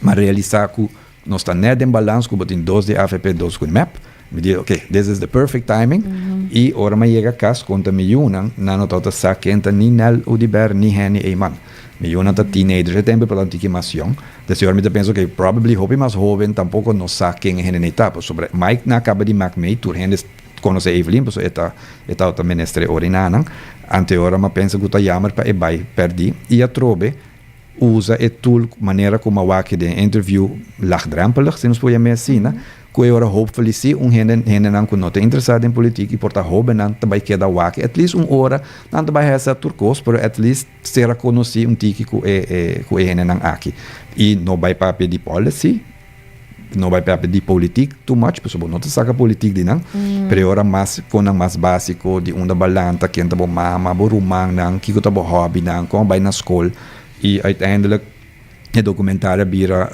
Maar realizar ku nós tá net em balans ku botin dos de AVP dos ku map. Me diz, okay, this is the perfect timing. E ora ma chega cas conta miljoenen, na nota sa kenta ni nel udiber ni heni e man. Miljoenen ta teenagers, tempo per l'antichi mas young. Dus ora mi te penso che probably hopi mas joven tampoco no sa quem heni na etapa. Sobre Mike na acaba de mac me tur hendes conoce Evelyn, so eta outra ministre orinana. Ante ora ma penso que ta jammer pa e bai perdi. E a trobe usa e tool maneira como a wake de interview laagdrempelig, se nos pode me assim, que ora hopefully se henen não que não está interessado em política e porta hoben não também queda wake at least hora não também essa turcos por at least será conhecido tiki que henen não aqui e não vai papel de policy não vai papel de política too much pessoal não te saca política de não pero ora mais com mais básico de uma balanta que anda bo mama bo rumang não que tá bo hobby não como vai na escola e uiteindelijk het documentaire bira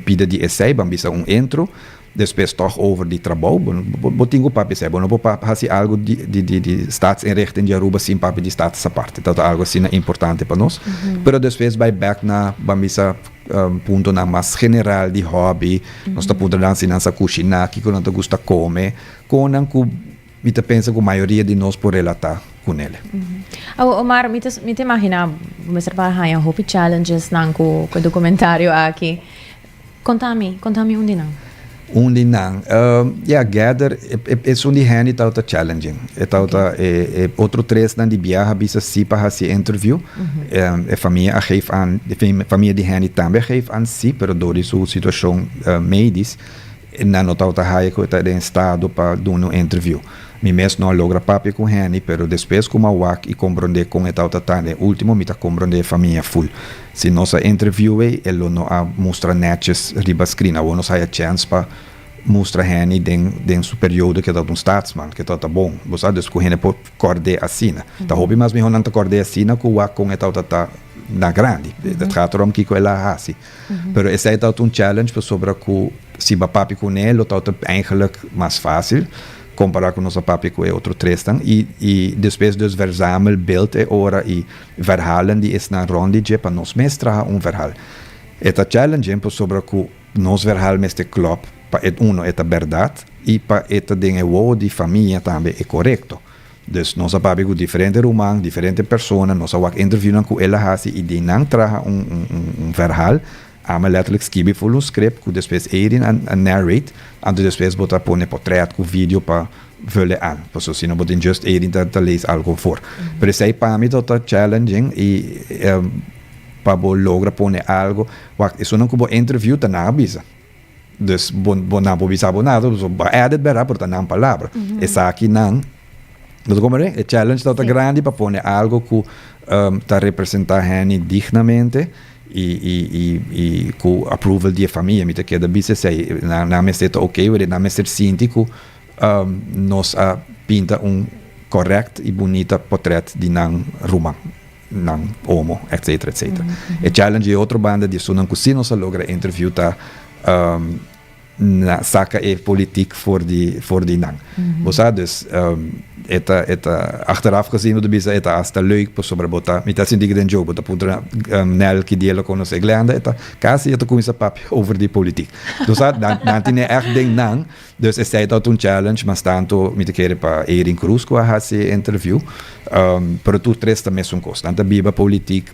pida de essay bambisa intro depois toch over die trabalho botingo papi sei não papi hasi algo de staatsinrichting de Aruba sim papi de status aparte dat algo assim importante para nós pero depois vai back na bambisa punto na mais general de hobby nós tá punto na sinança cozinhar que quando gusta comer conan ku mita pensa que a maioria de nós por relatar com ele. Omar, me imagina, vamos trabalhar em Hopi Challenges com o documentário aqui. Conta-me onde não? Onde não? Gather é onde Henny tá challenging. Outro três de viagem bisa si para esse interview. A família geeft aan, a família de Henny também geeft aan si, pero door die situação medisch, na nota haia que está em estado para dar um interview. Mi mes não logra papi com Henny, pero depois como a wak e compreender com eta tatane último mi ta compreender a família full. Se nossa interview ele não a mostra netjes riba screen, ou nós haia chance para mostra Henny den su período que tá statsman, que tá bom. Você sabe que Henny pode corde assina. Tá hobby mas mi não tá corde assina com wak com eta tata na grande. Dat gaat erom que ela hasi. Pero esse é um challenge para sobre que se ba papi com ele, tá eigenlijk mais fácil. Comparar com nosso papi com outro trestan e depois dos verzamel beeld ora e verhalen die is na rondije para nos mestra verhal. Eta challenge por sobre que nos verhal meste klop para uno eta verdade e para eta dinge wo di família também é correto. Dus nós papi com diferente rumang, diferente persona, nós wak interview com ela hasi e de nang traha verhaal, ama letterlijk skribi voor een script, ku depois erin a narrate, en depois bota pone portret ku video pa vullen aan. Dus so sino botin just erin ta lees algo voor. Pero sei pa mi tota challenging e pa bo logra pone algo, wak isso não kubo interview ta na bisa. Dus bon na bo bisa bonado, so ba added bera por ta na palavra. Essa aqui não. Dus como é? É challenge tota grande pa pone algo ku ta representar hani dignamente. E com approval de família, me queda bem sei na me seta ok, ou na me ser sintico nós pinta correto e bonita portrait de nan Roma, nan homo, etc, etc. E challenge é outra banda de sunan que se nós logra interview ta na saca e politiek voor die nang. Bosa dus eta achteraf gezien de bisa eta hasta leuk sobre bota mita sindig den job bota putra nel que dielo con os Irlanda eta casi eta com essa papo over die politiek. Dus dan tinha echt ding nang. Dus é sei dat challenge mas tanto mita querer pa Erin Cruz com a hasi interview. Pero tu tres também são cost. Tanta biba politiek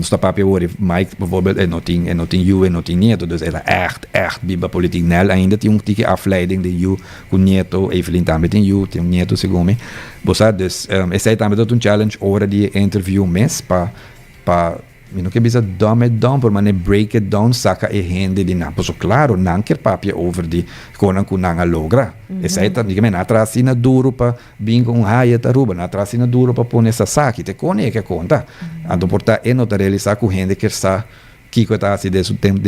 sta papi hoor Mike bijvoorbeeld en noting you en noting Nieto, dus era echt biba politiek nel ainda tinha tiki afleiding de you com Nieto Evelyn também tem you tem Nieto segundo bosa dus esse também tot challenge hora de interview mes pa mi não que bisa dom por mane break it down saca e rende de na so claro não quer papi over de conan com nanga logra esse tá diga men atrasina duro pa bingo haia taruba na atrasina duro pa pôr essa saque te cone que conta ando portar e nota realizar com rende que sa kiko tá se de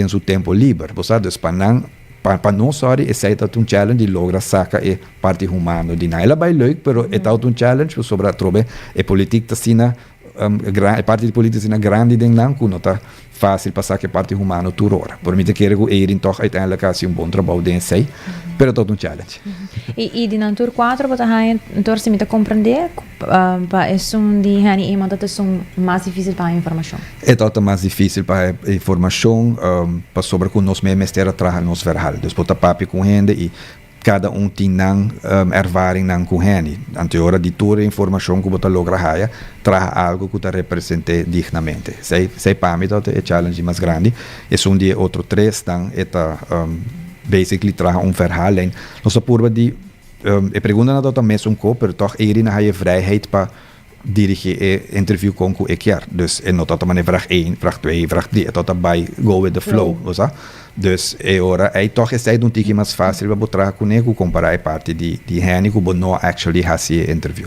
su tempo livre bosa dos panang para não só esse tá challenge de logra saca e parte humano de naila by leuk pero é tá challenge sobre a trobe e politik tá sina parte de política é grande ding lang kuno tá fácil passar que parte humano tour hora por mim te querer que Erin toch uiteindelijk assim bom trabalho den sei pero todo challenge e de na tour 4 bota hai tour se me te compreender pa é de hani iemand dat is mais difícil para informação é todo mais difícil para informação para sobre que nós mesmos ter atrás nos verhal dus bota papi com rende e cada tem ervaring nang kuheni. Anterior de toda a informação que você logra haia, traz algo que te represente dignamente. Sei para mim é challenge mais grande. E são de outro três dan eta basically traz verhaal. Nós apurba de pergunta na dota mesmo co, pero toch erin haia vrijheid para dirigir e interview com o equiar. Dus en not dat man vraag 1, vraag 2, vraag 3, tot daarbij go with the flow, osa. Dus ora aí toch is um tiki mais fácil para botar com ele comparar a parte de Henny que não actually hasi interview.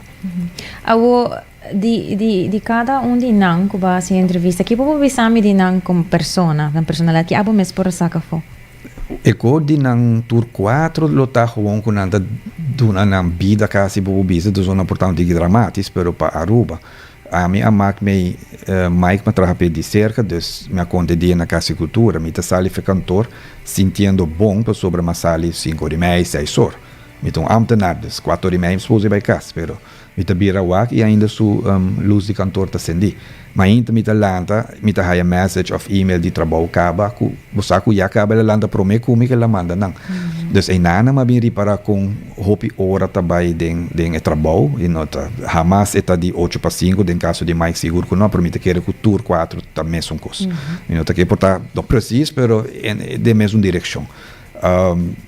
Awo de cada de nang que vai se entrevista, que povo visami de nang como persona, na personalidade que abo mes por saca fo. Eko di nang tour 4 lo tá gewoon com nada duna na vida casi bobo bisa do zona portão de dramatis pero para Aruba. A minha Mike me trabalha de cerca, dus me acontecia na casa cultura, me sali foi cantor, sentindo bom para sobre uma sala 5h30, 6h. Me tô ambtenaar, dus 4h30 esposa vai casa, pero me tá bira wak e ainda su luz de cantor tá acendi. Mas ainda me tá lanta, me tá haya message of email de trabalho acaba, ku bosaku ya acaba lanta pro me como que ela manda não. Dus em nana me bem reparar com hopi hora também den trabalho, e nota jamás está de 8-5, den caso de Mike seguro que não permite que o tour 4 também são coisas. E nota que porta não preciso, pero de mesma direção.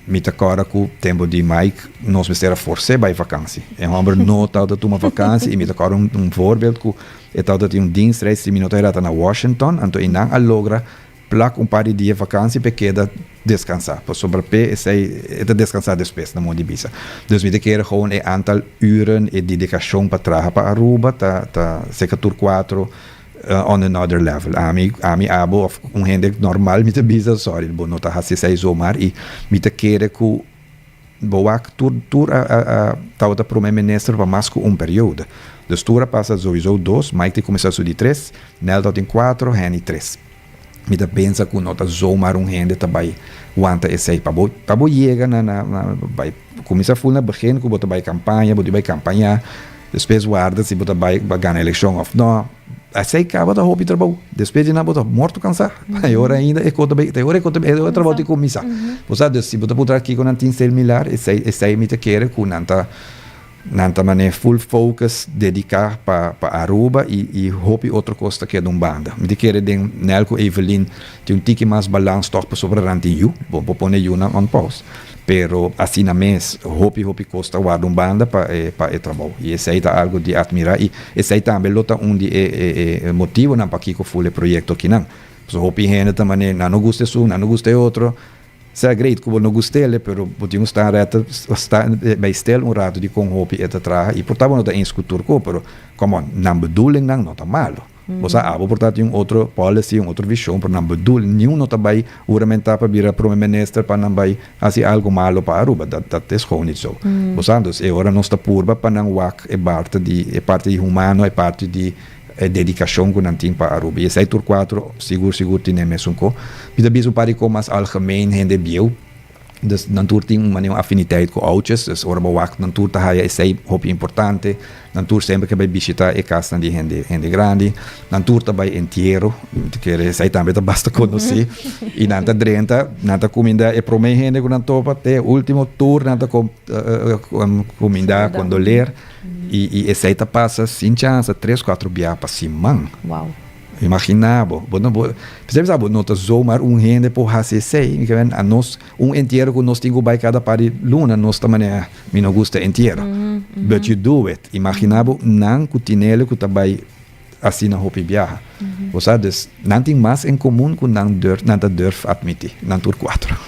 Me tá agora com o tempo de Mike, nós me forçar para vacância. É homem não tá de uma vacância e me tá agora voorbeeld que é tal de dienstreis de minuto era na Washington, então e não logra plak par de dias vacância para queda descansar. Para sobre p é descansar depois na mão de bisa. Dus me quer gewoon aantal uren e dedicação para trabalhar para Aruba, tá sector 4 on another level. Ami abo of gente normal me bisa, sorry, bo nota hasi sei zomar e me quer que boak tour a tauta primeiro-ministro para mais que período. Dus tour passa sowieso 2, Mike te começar de 3, Nel tot in 4, Henny 3. Me da pensa que nota zomaar gente também wanta esse para bo chega na vai começar full na begin que bota vai campanha, bota vai campanha, depois guarda se bota vai ganhar eleição of não. Assim acaba da hobby trabalho. Depois de nada bota morto cansar. Agora ainda é conta bem, agora é conta bem, é trabalho de começar. Você se bota por aqui com antin ser milhar, esse me te quer com nanta nanta mané full focus dedicar para Aruba e hopi outra costa que é de banda. Me querer den Nelco Evelyn tem tiki mais balance toch sobre ranti you, bom pone you na on pause. Pero assim na mês hopi costa guarda banda para trabalho. E esse aí tá algo de admirar e esse aí também lota motivo na para que full projeto aqui não. So hopi gente também não gosta não gosta outro. Será great que não gostei, pero podemos estar bij stil rato de com hopi et traga e portava não tem escultura pero como não bedoeling não tá malo. Você portanto outro policy, outra visão para não bedoeling nenhum não tá vai uramentar para vir para minister para não vai assim algo malo para Aruba, dat is gewoon niet zo. Você dus agora nós tá purba para não wak parte de humano, é parte de dedicação que não tem para Aruba. E setor 4, seguro tem mesmo com. Mas biso para com mais algemeen hende bio. Dus natuur tem uma afinidade com oudjes. Dus ora bewak natuur tá haja é hopi importante. Natuur sempre que vai visitar e casa de hende grande. Natuur tá vai entierro, que sei também tá basta conhecer. E nanta drenta, nanta comida e promei hende com topa até último tour nanta comida quando ler. E essa aí passa sem chance 3-4 dias para cima. Uau. Imaginava, percebe, não tá zomaar rende por HCC, a nós inteiro que nós temos by cada par de luna, nós também me não gosta inteiro. But you do it. Imaginava não que tinele que também assim na hopi viaja. Você dus não tem mais em comum que não durf admitir, não tur 4.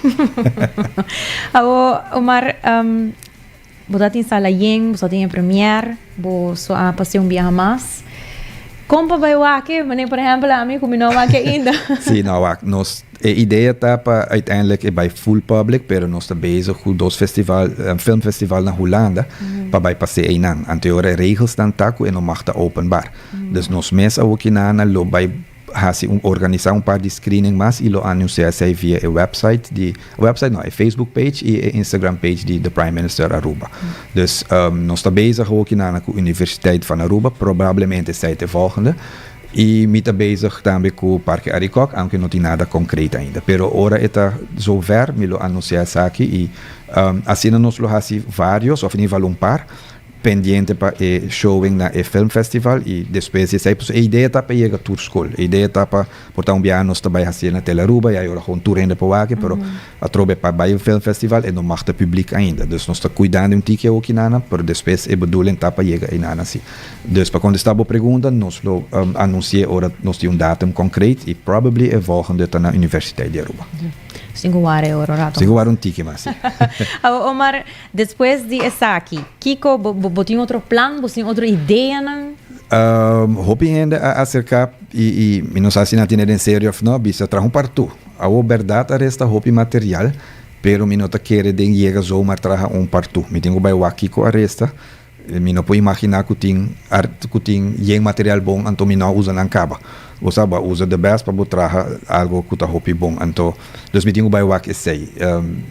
Omar, você tem sala yen, você tem premier, você passei viaje mais. Como vai o aqui? Por exemplo, a mim como não vai ainda. Sim, não, nós a ideia tá para uiteindelijk bij full public, pero nós tá bezig com dois filmfestival na Holanda, para vai passar aí não. Anterior regels dan taco e não magta openbaar. Dus nós mesmo aqui na lo vai organizar par de screening mas e lo anunciar via a website a Facebook page e a Instagram page de the Prime Minister Aruba. Dus nós tá bezig aqui na Universiteit van Aruba, provavelmente sai de volgende. E me tá bezig também com o Parque Arikok, aunque não tem nada concreto ainda. Pero ora está zover, me lo anunciar aqui e assim nós lo vários, ou nível par, pendiente para showing na filmfestival e depois a ideia tá para ir a tour school, a ideia tá para portar viagem nós também fazer na Telaruba e agora com tour ainda para aqui, pero a trobe para o filmfestival e não marca público ainda, dus nós tá cuidando ticket aqui nana, pero depois bedoeling tá para ir aí nana assim. Dus para quando está boa pergunta, nós lo anunciar ora nós tem datum concreto e probably volgende tá na Universidade de Aruba. 5 horas rato. 5 horas ticket mais. Omar, depois de essa aqui, Kiko, você tem outro plano, você tem outra ideia, não? Hopi ainda acerca e não sei se não tem em sério ou não, bisa trago parto. A verdade resta hopi material, pero me não tá querer de chegar zomaar traga parto. Me tenho vai o Kiko arresta. Me não pode imaginar que tem material bom, então me não usa na caba. Você usa the best para botar algo que tá hopi bom. Então, dus me tenho bij wak is sei.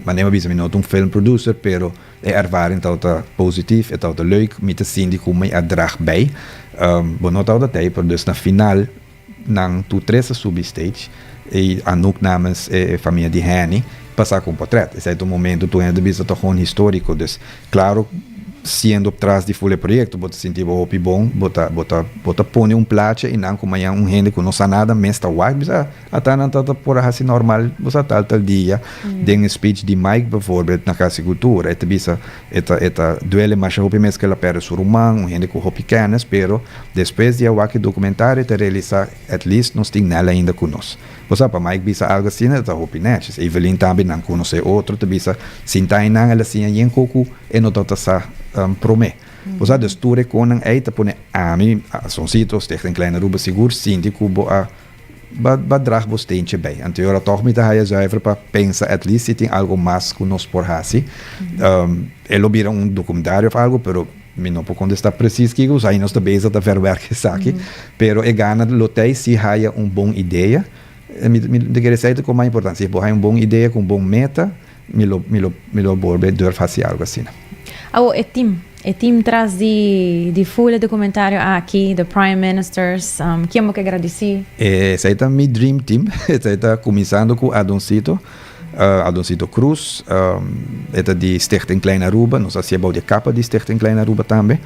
Maar neem me não film producer, pero ervaring tá positief, tá leuk, met te zien die como me draag bij. Não tá dat pero dus na final nang tu três substage e anuk namens família de Hani passar com portrait. Esse é o momento tu ainda bisa tá gewoon histórico, dus claro sendo atrás de full projeto, bota sentir hopi bom, bota pone plaatje e não como é gente que não sabe nada, mas tá white, bisa até não tá por assim normal, você tal dia, tem speech de Mike, bijvoorbeeld, na casa cultura, bisa duele mais hopi mes que la perde sur humano, gente com hopi kennis, pero depois de aquele documentário te realizar, at least nós tem nela ainda conosco. Você para Mike bisa algo assim, tá hopi netes. Evelyn também não conhece outro, te bisa sintai não ela assim em coco e não tá sa prome. Você dus toere koning uit te pone ami zo'n zitos tegen een kleine Aruba seguro sim de kubo a drag bo steentje bij. En teora toch met hij zuiver para pensa at least se tem algo mais que nos por hasi. Ele vira documentário of algo, pero me não pode contestar preciso que os aí nós tá bezig da verwerken saki. Pero e gana lotei se haja bom ideia. De querer sair com mais importância. Se haja bom ideia com bom meta, me lo borbe durf fazer algo assim. E team traz de full documentário aqui, the Prime Ministers, quem eu que agradecer? Esse aí tá meu dream team, esse aí tá começando com Adoncito, Adoncito Cruz, esta de Stichting Klein Aruba, nós hacemos de capa de Stichting Klein Aruba também.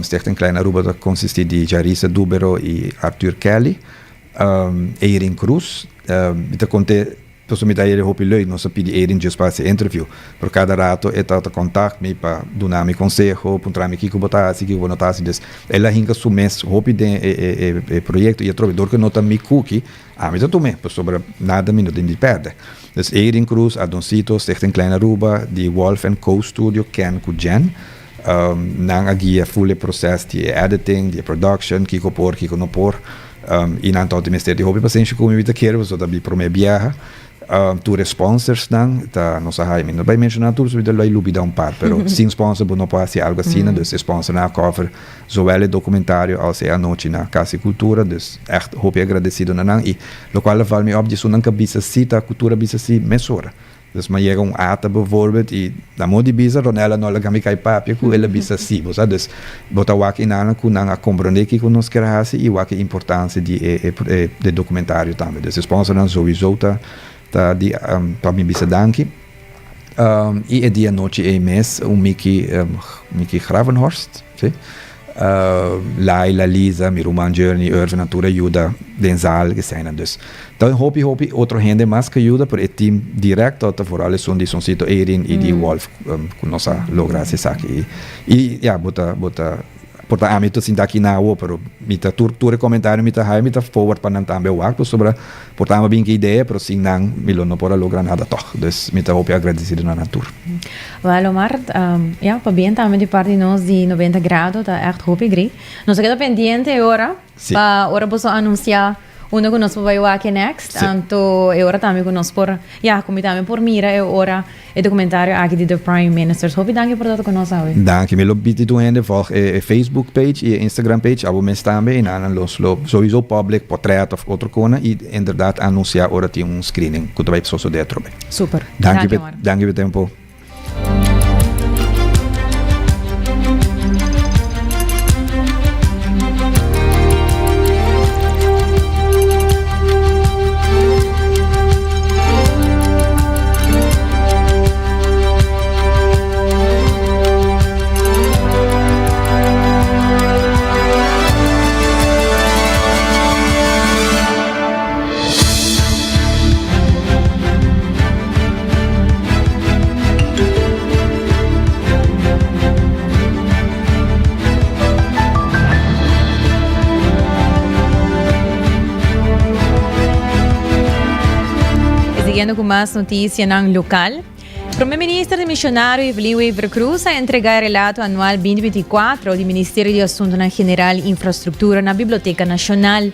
Stichting Klein Aruba consiste de Jarissa Dubero e Arthur Kelly, Erin Cruz, ita conte posso me dar ele hopi leuk, nós pedi Erin just para esse interview. Por cada rato, ela contact me para dar me consejo, para entrar me que botar assim que vou notar assim. Ela hinca sumés hopi de projeto e trovedor que nota me cookie, me tá também, sobre nada me não de perde. Dus Erin Cruz, Adoncito, Stichting Klein Aruba, de Wolf & Co Studio, Ken Kujen, nang agia full proces de editing, de production, kiko por, kiko no por, e não todo ministério de hobby paciente como me quer, so da bi prome viaja. Tu sponsors nang, ta não sei não vai mencionar tudo sobre lá lubi um par, pero sem sponsor não pode ser algo assim, dus sponsor na cover, zowel o documentário als a noite na Casa Cultura, dus echt hoop agradecido na nang e lo qual val me op de sunang kabisa sita cultura bisa si mesora. Dus maar je ata bijvoorbeeld e da modi bisa ronela no la gami kai papia ku ela bisa si, bosa dus bota wak inana ku nang a compreender que nos kerasi e wak importância de documentário também. Dus sponsor dan sowieso di para mim bisa danki. E dia noite e mês Mickey Gravenhorst, sim? Laila, Lisa, Miruman Journey, Irvin Natura ajuda Denzal que saem dus. Então hopi outro gente mais que ajuda por o team direto até for alles som de Sito Erin e de Wolf com nossa logra se saque e bota porta amito sin daqui na o pero mita tur comentário mita forward para não também o acto sobre porta uma bem que ideia pero sin não milo não pode lograr nada toch dus mita hopi agradecido na natura. Well, Omar, para bem também de parte de nós de 90 graus, tá echt hopi gri. Nós queda pendiente agora para agora posso anunciar uno que nós vai aqui next, então agora também que nós por como também por mira agora o documentário aqui de The Prime Minister. Hopi danke por tudo que nós sabe. Danke, me lo bitte tu hende volg Facebook page e Instagram page, abo mes também en los sowieso public portret of outra kona e inderdaad anunciar ora tem screening que tu vai so de trobe. Super. Danke per tempo. Seguindo com mais notícias no local, o Primeiro-Ministro de Missionário Evelyn Weaver Cruz a entregar o relato anual 2024 do Ministério de Assuntos General e Infraestrutura na Biblioteca Nacional.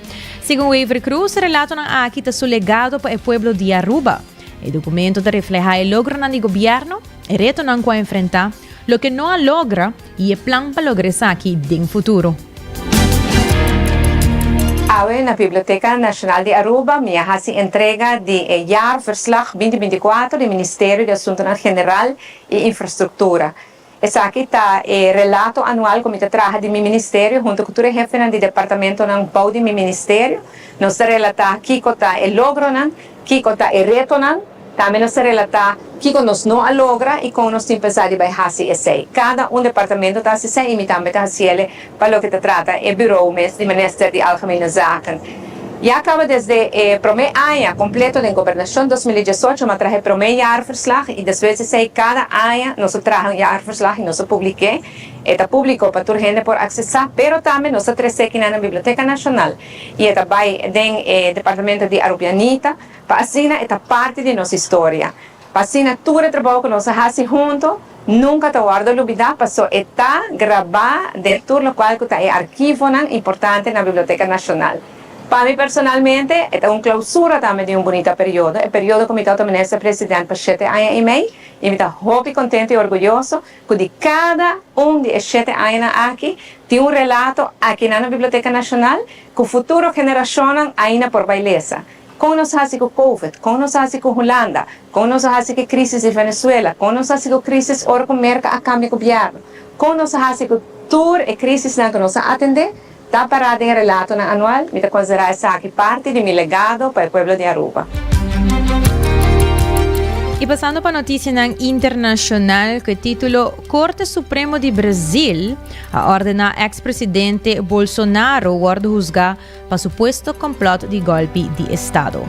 Segundo Weaver Cruz, o relato aqui está legado para o povo de Aruba. O documento refleja o logro do governo e reto não vai enfrentar o que não logra e o plano para lograr isso aqui no futuro. Hoy na Biblioteca Nacional de Aruba me hace entrega de jaarverslag 2024 do Ministério de Assuntos General e Infraestrutura. Essa aqui está o relato anual que me traga de meu ministério, junto com o chefe do departamento não pau de meu ministério. Nós relata aqui está o logro não, aqui está o reto não, também nós relata aqui nós não logra e como nós temos pensado vai fazer esse. Cada departamento está assim e me também está assim para o que trata o bureau mesmo do Ministério de Algemene Zaken. E acaba desde o primeiro ano completo da governação 2018, mas traje o primeiro jaarverslag e depois cada ano nós traje jaarverslag e nós publiquei. Está público para toda a gente por acessar, mas também nós trazemos aqui na Biblioteca Nacional e está vai no departamento de Arubianita para assim esta parte de nossa história. Para assim todo o trabalho que nós fazemos juntos nunca está guardado olvidar, passou está gravado de tudo o qual está o arquivo importante na Biblioteca Nacional. Para mim, personalmente, é uma clausura também de um bonito período. O período que me está também esse presidente por 7 anos e meio. E me está muito contente e orgulhoso que de cada de 7 anos aqui tem relato aqui na Biblioteca Nacional que o futuro geração ainda por baileza. Como nós fazemos com o Covid, como nós fazemos com a Holanda, como nós fazemos com a crise de Venezuela, como nós fazemos com a crise ora com o mercado a cambio do governo, como nós fazemos com toda a crise que nós atendemos. Está parado em relato anual, me considera essa aqui parte de meu legado para o povo de Aruba. E passando para a notícia internacional, que título Corte Supremo de Brasil a ordena ex-presidente Bolsonaro guarda juzgar para suposto complot de golpe de Estado.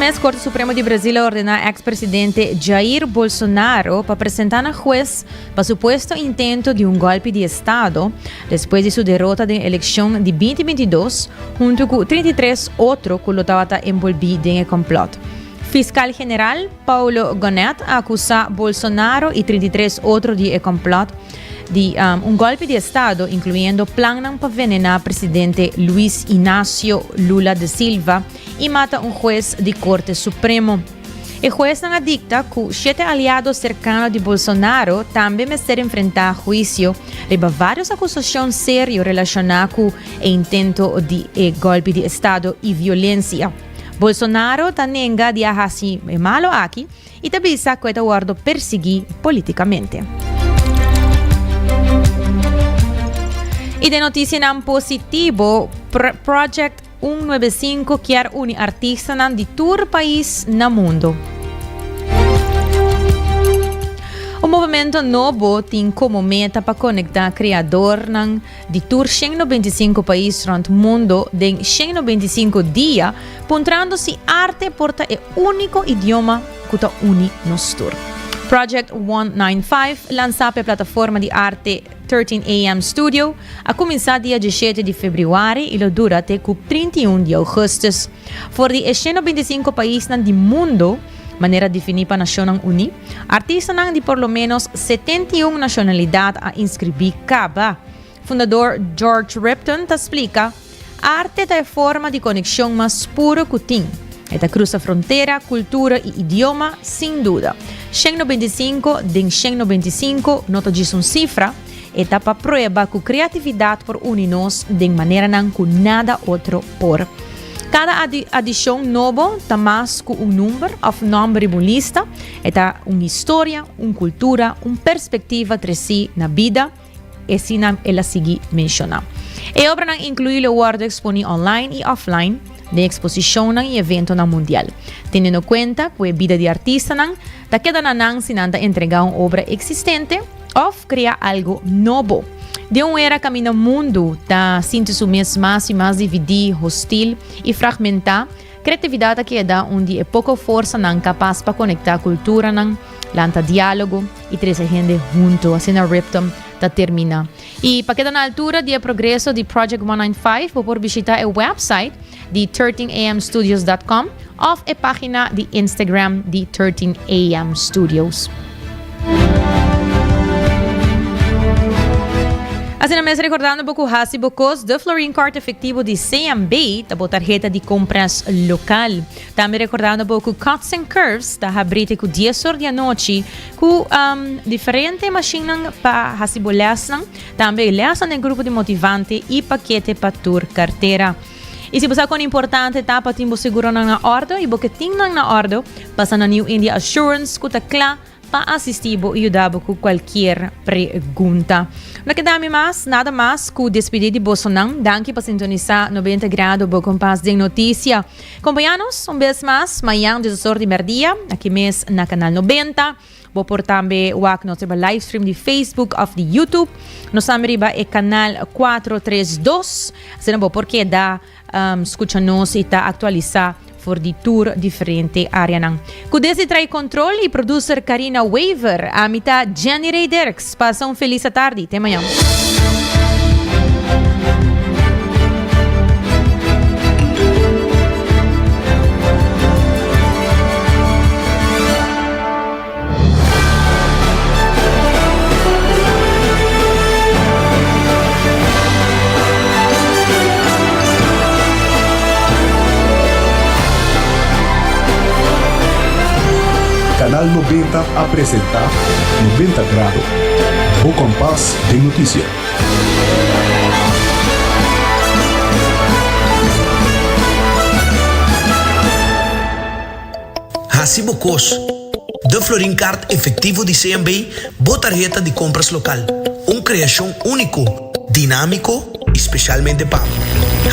A Corte Suprema de Brasil ordena ex-presidente Jair Bolsonaro para apresentar a juez para supuesto intento de golpe de Estado depois de sua derrota na eleição de 2022, junto com 33 outros que estavam envolvidos em complot. Fiscal General Paulo Gonet acusa Bolsonaro e 33 outros de complot de golpe de Estado, incluindo plano para envenenar presidente Luiz Inácio Lula da Silva e mata juez de Corte Supremo. O juez não dicta que 7 aliados cercanos de Bolsonaro também me ser enfrentar juízo sobre várias acusações sérias relacionadas com o intento de golpe de Estado e violência. Bolsonaro nega de assim malo aqui e também diz que está guardo perseguir politicamente. E de notícia não positivo, Project 195 quer unir artistas de todo país no mundo. O movimento novo tem como meta para conectar criadores de todos 195 países durante o mundo em 195 dias, mostrando-se arte porta o único idioma que está une nos todos. Project 195 lança a plataforma de arte 13am Studio a começar dia 17 de fevereiro e dura até 31 de agosto. For de 125 países do mundo, maneira de definir para a Nação Unida, artistas de por lo menos 71 nacionalidades a inscrever cada. Fundador George Ripton explica: a arte é a forma de conexão mais pura que tem. Esta cruza fronteira, cultura e idioma, sem dúvida. 195 de 195, nota diz cifra, esta para provar que a criatividade por unir-nos de maneira que nada outro por. Cada adição nova está mais que número ou nome ribolista, esta uma história, uma cultura, uma perspectiva entre si na vida, e assim ela sigue mencionando. A obra inclui o guarda disponível online e offline, de exposição e evento mundial, tendo em conta que a vida de artista da queda não se nada entregar uma obra existente ou criar algo novo. De uma era caminho mundo da síntese mais e mais dividir, hostil e fragmentar, criatividade que dá onde é pouca força não capaz para conectar a cultura lanta diálogo e trazer gente junto, assim a Ripton termina. E para quedar na altura do progresso de Project 195, vou visitar o website de 13amstudios.com ou a página de Instagram de 13am Studios. Assim mesmo, recordando um pouco o custo do Flooring Cart efetivo de CMB, da tarjeta de compras local. Também recordando um pouco Cuts and Curves, da abrite com 10 horas da noite, com diferentes máquinas para hasibolesan, também lesan em grupo de motivante e paquete para tur carteira. E se você é importante, tá para ter seguro na ordem e porque tem na ordem, passa na New India Assurance, que está claro para assistir e ajudar com qualquer pergunta. Não queda mais, nada mais que despedir de Bolsonaro. Danke para sintonizar 90 graus do Compass de Notícia. Acompanha-nos vez mais, amanhã, 18 de meio-dia, aqui mesmo na Canal 90. Vou por também o nosso live stream de Facebook ou de YouTube. Nós também é Canal 432. Se não vou porque dá, escuta-nos e está atualizar for de tour diferente área não. Com desse trai controle e producer Karina Waver, a mitad Jenny Ray Derks. Passa feliz tarde. Até amanhã. Canal 90 apresenta 90 grados. O Compass de Notícia. Hacibocos. De Flooring Cart efetivo de CMB, boa tarjeta de compras local. Uma criação único, dinâmico, especialmente pago.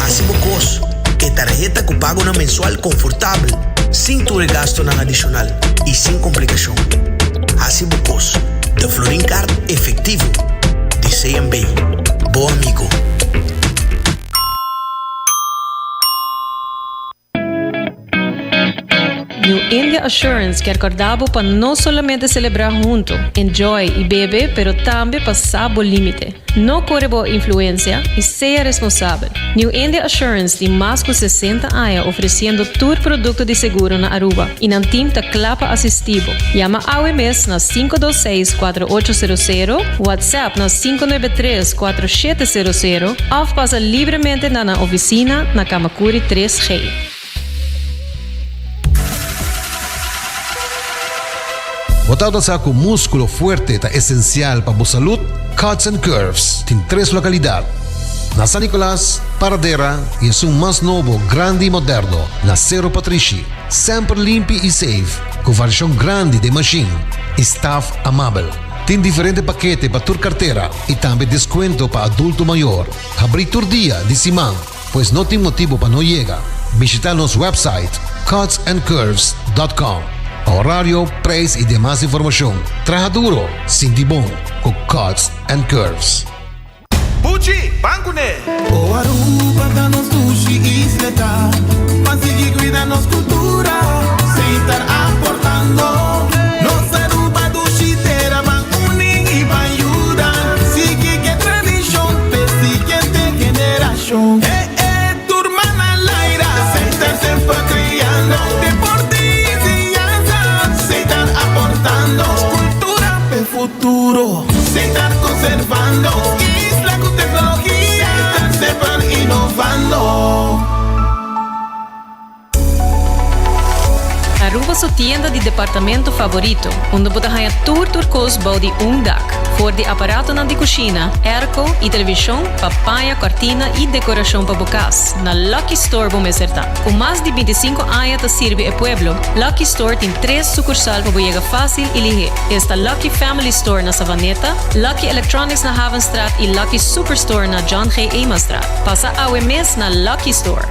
Hacibocos, que tarjeta que paga uma mensual confortável. sin tu gasto nang adicional y sin complicación. Así buscos de Florin Card efectivo de CMB. Bom amigo. New India Assurance quer acordar para não somente celebrar junto, enjoy e beber, pero também passar o limite. Não corre boa influência e seja responsável. New India Assurance tem mais de 60 anos oferecendo todo produto de seguro na Aruba e não tem clapa assistivo. Llama AWMS na 526-4800, WhatsApp na 593-4700 ou passa livremente na oficina na Kamakuri 3G. Botado sa com músculo fuerte ta esencial para a saúde, Cuts and Curves tem 3 localidades. Na San Nicolás, Paradera e é mais novo, grande e moderno, na Cerro Patrici. Sempre limpo e safe, com versão grande de machine. Staff amável. Tem diferente paquete para tua carteira e também desconto para adulto maior. Abrir todo dia de semana, pois não tem motivo para não chegar. Visitar nosso website cutsandcurves.com. Horário, preço e demais informação. Traja duro, sinti bom, com Cuts and Curves. Pucci, bancune! O Aruba da nos sushi isleta, mas sigue cuida nos cultura, sem estar aportando. Nos Aruba do chitera, van uning e van ayudar. Sigue que tradição, pe siguiente generación. Tu hermana Laira, sem estar sempre criando. Futuro, se estar conservando, isla con tecnología, se van innovando. Aruba é sua tienda de departamento favorito, onde você ganha tudo coisa de dak, for de aparato de cozinha, airco e televisão, papaya, cortina e decoração para bocas. Na Lucky Store vamos acertar. Com mais de 25 anos de servir ao pueblo, Lucky Store tem 3 sucursal para chegar fácil e ligeiro. Está Lucky Family Store na Savaneta, Lucky Electronics na Havenstraat e Lucky Superstore na John G. Emastraat. Passa ao mês na Lucky Store.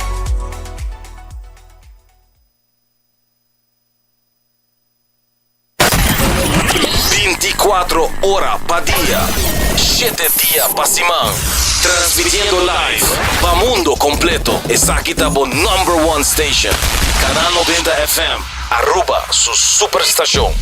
24 horas para día, 7 días para semana. Transmitiendo live para mundo completo. Esa aquí está por #1 station. Canal 90 FM. Aruba, su superestación.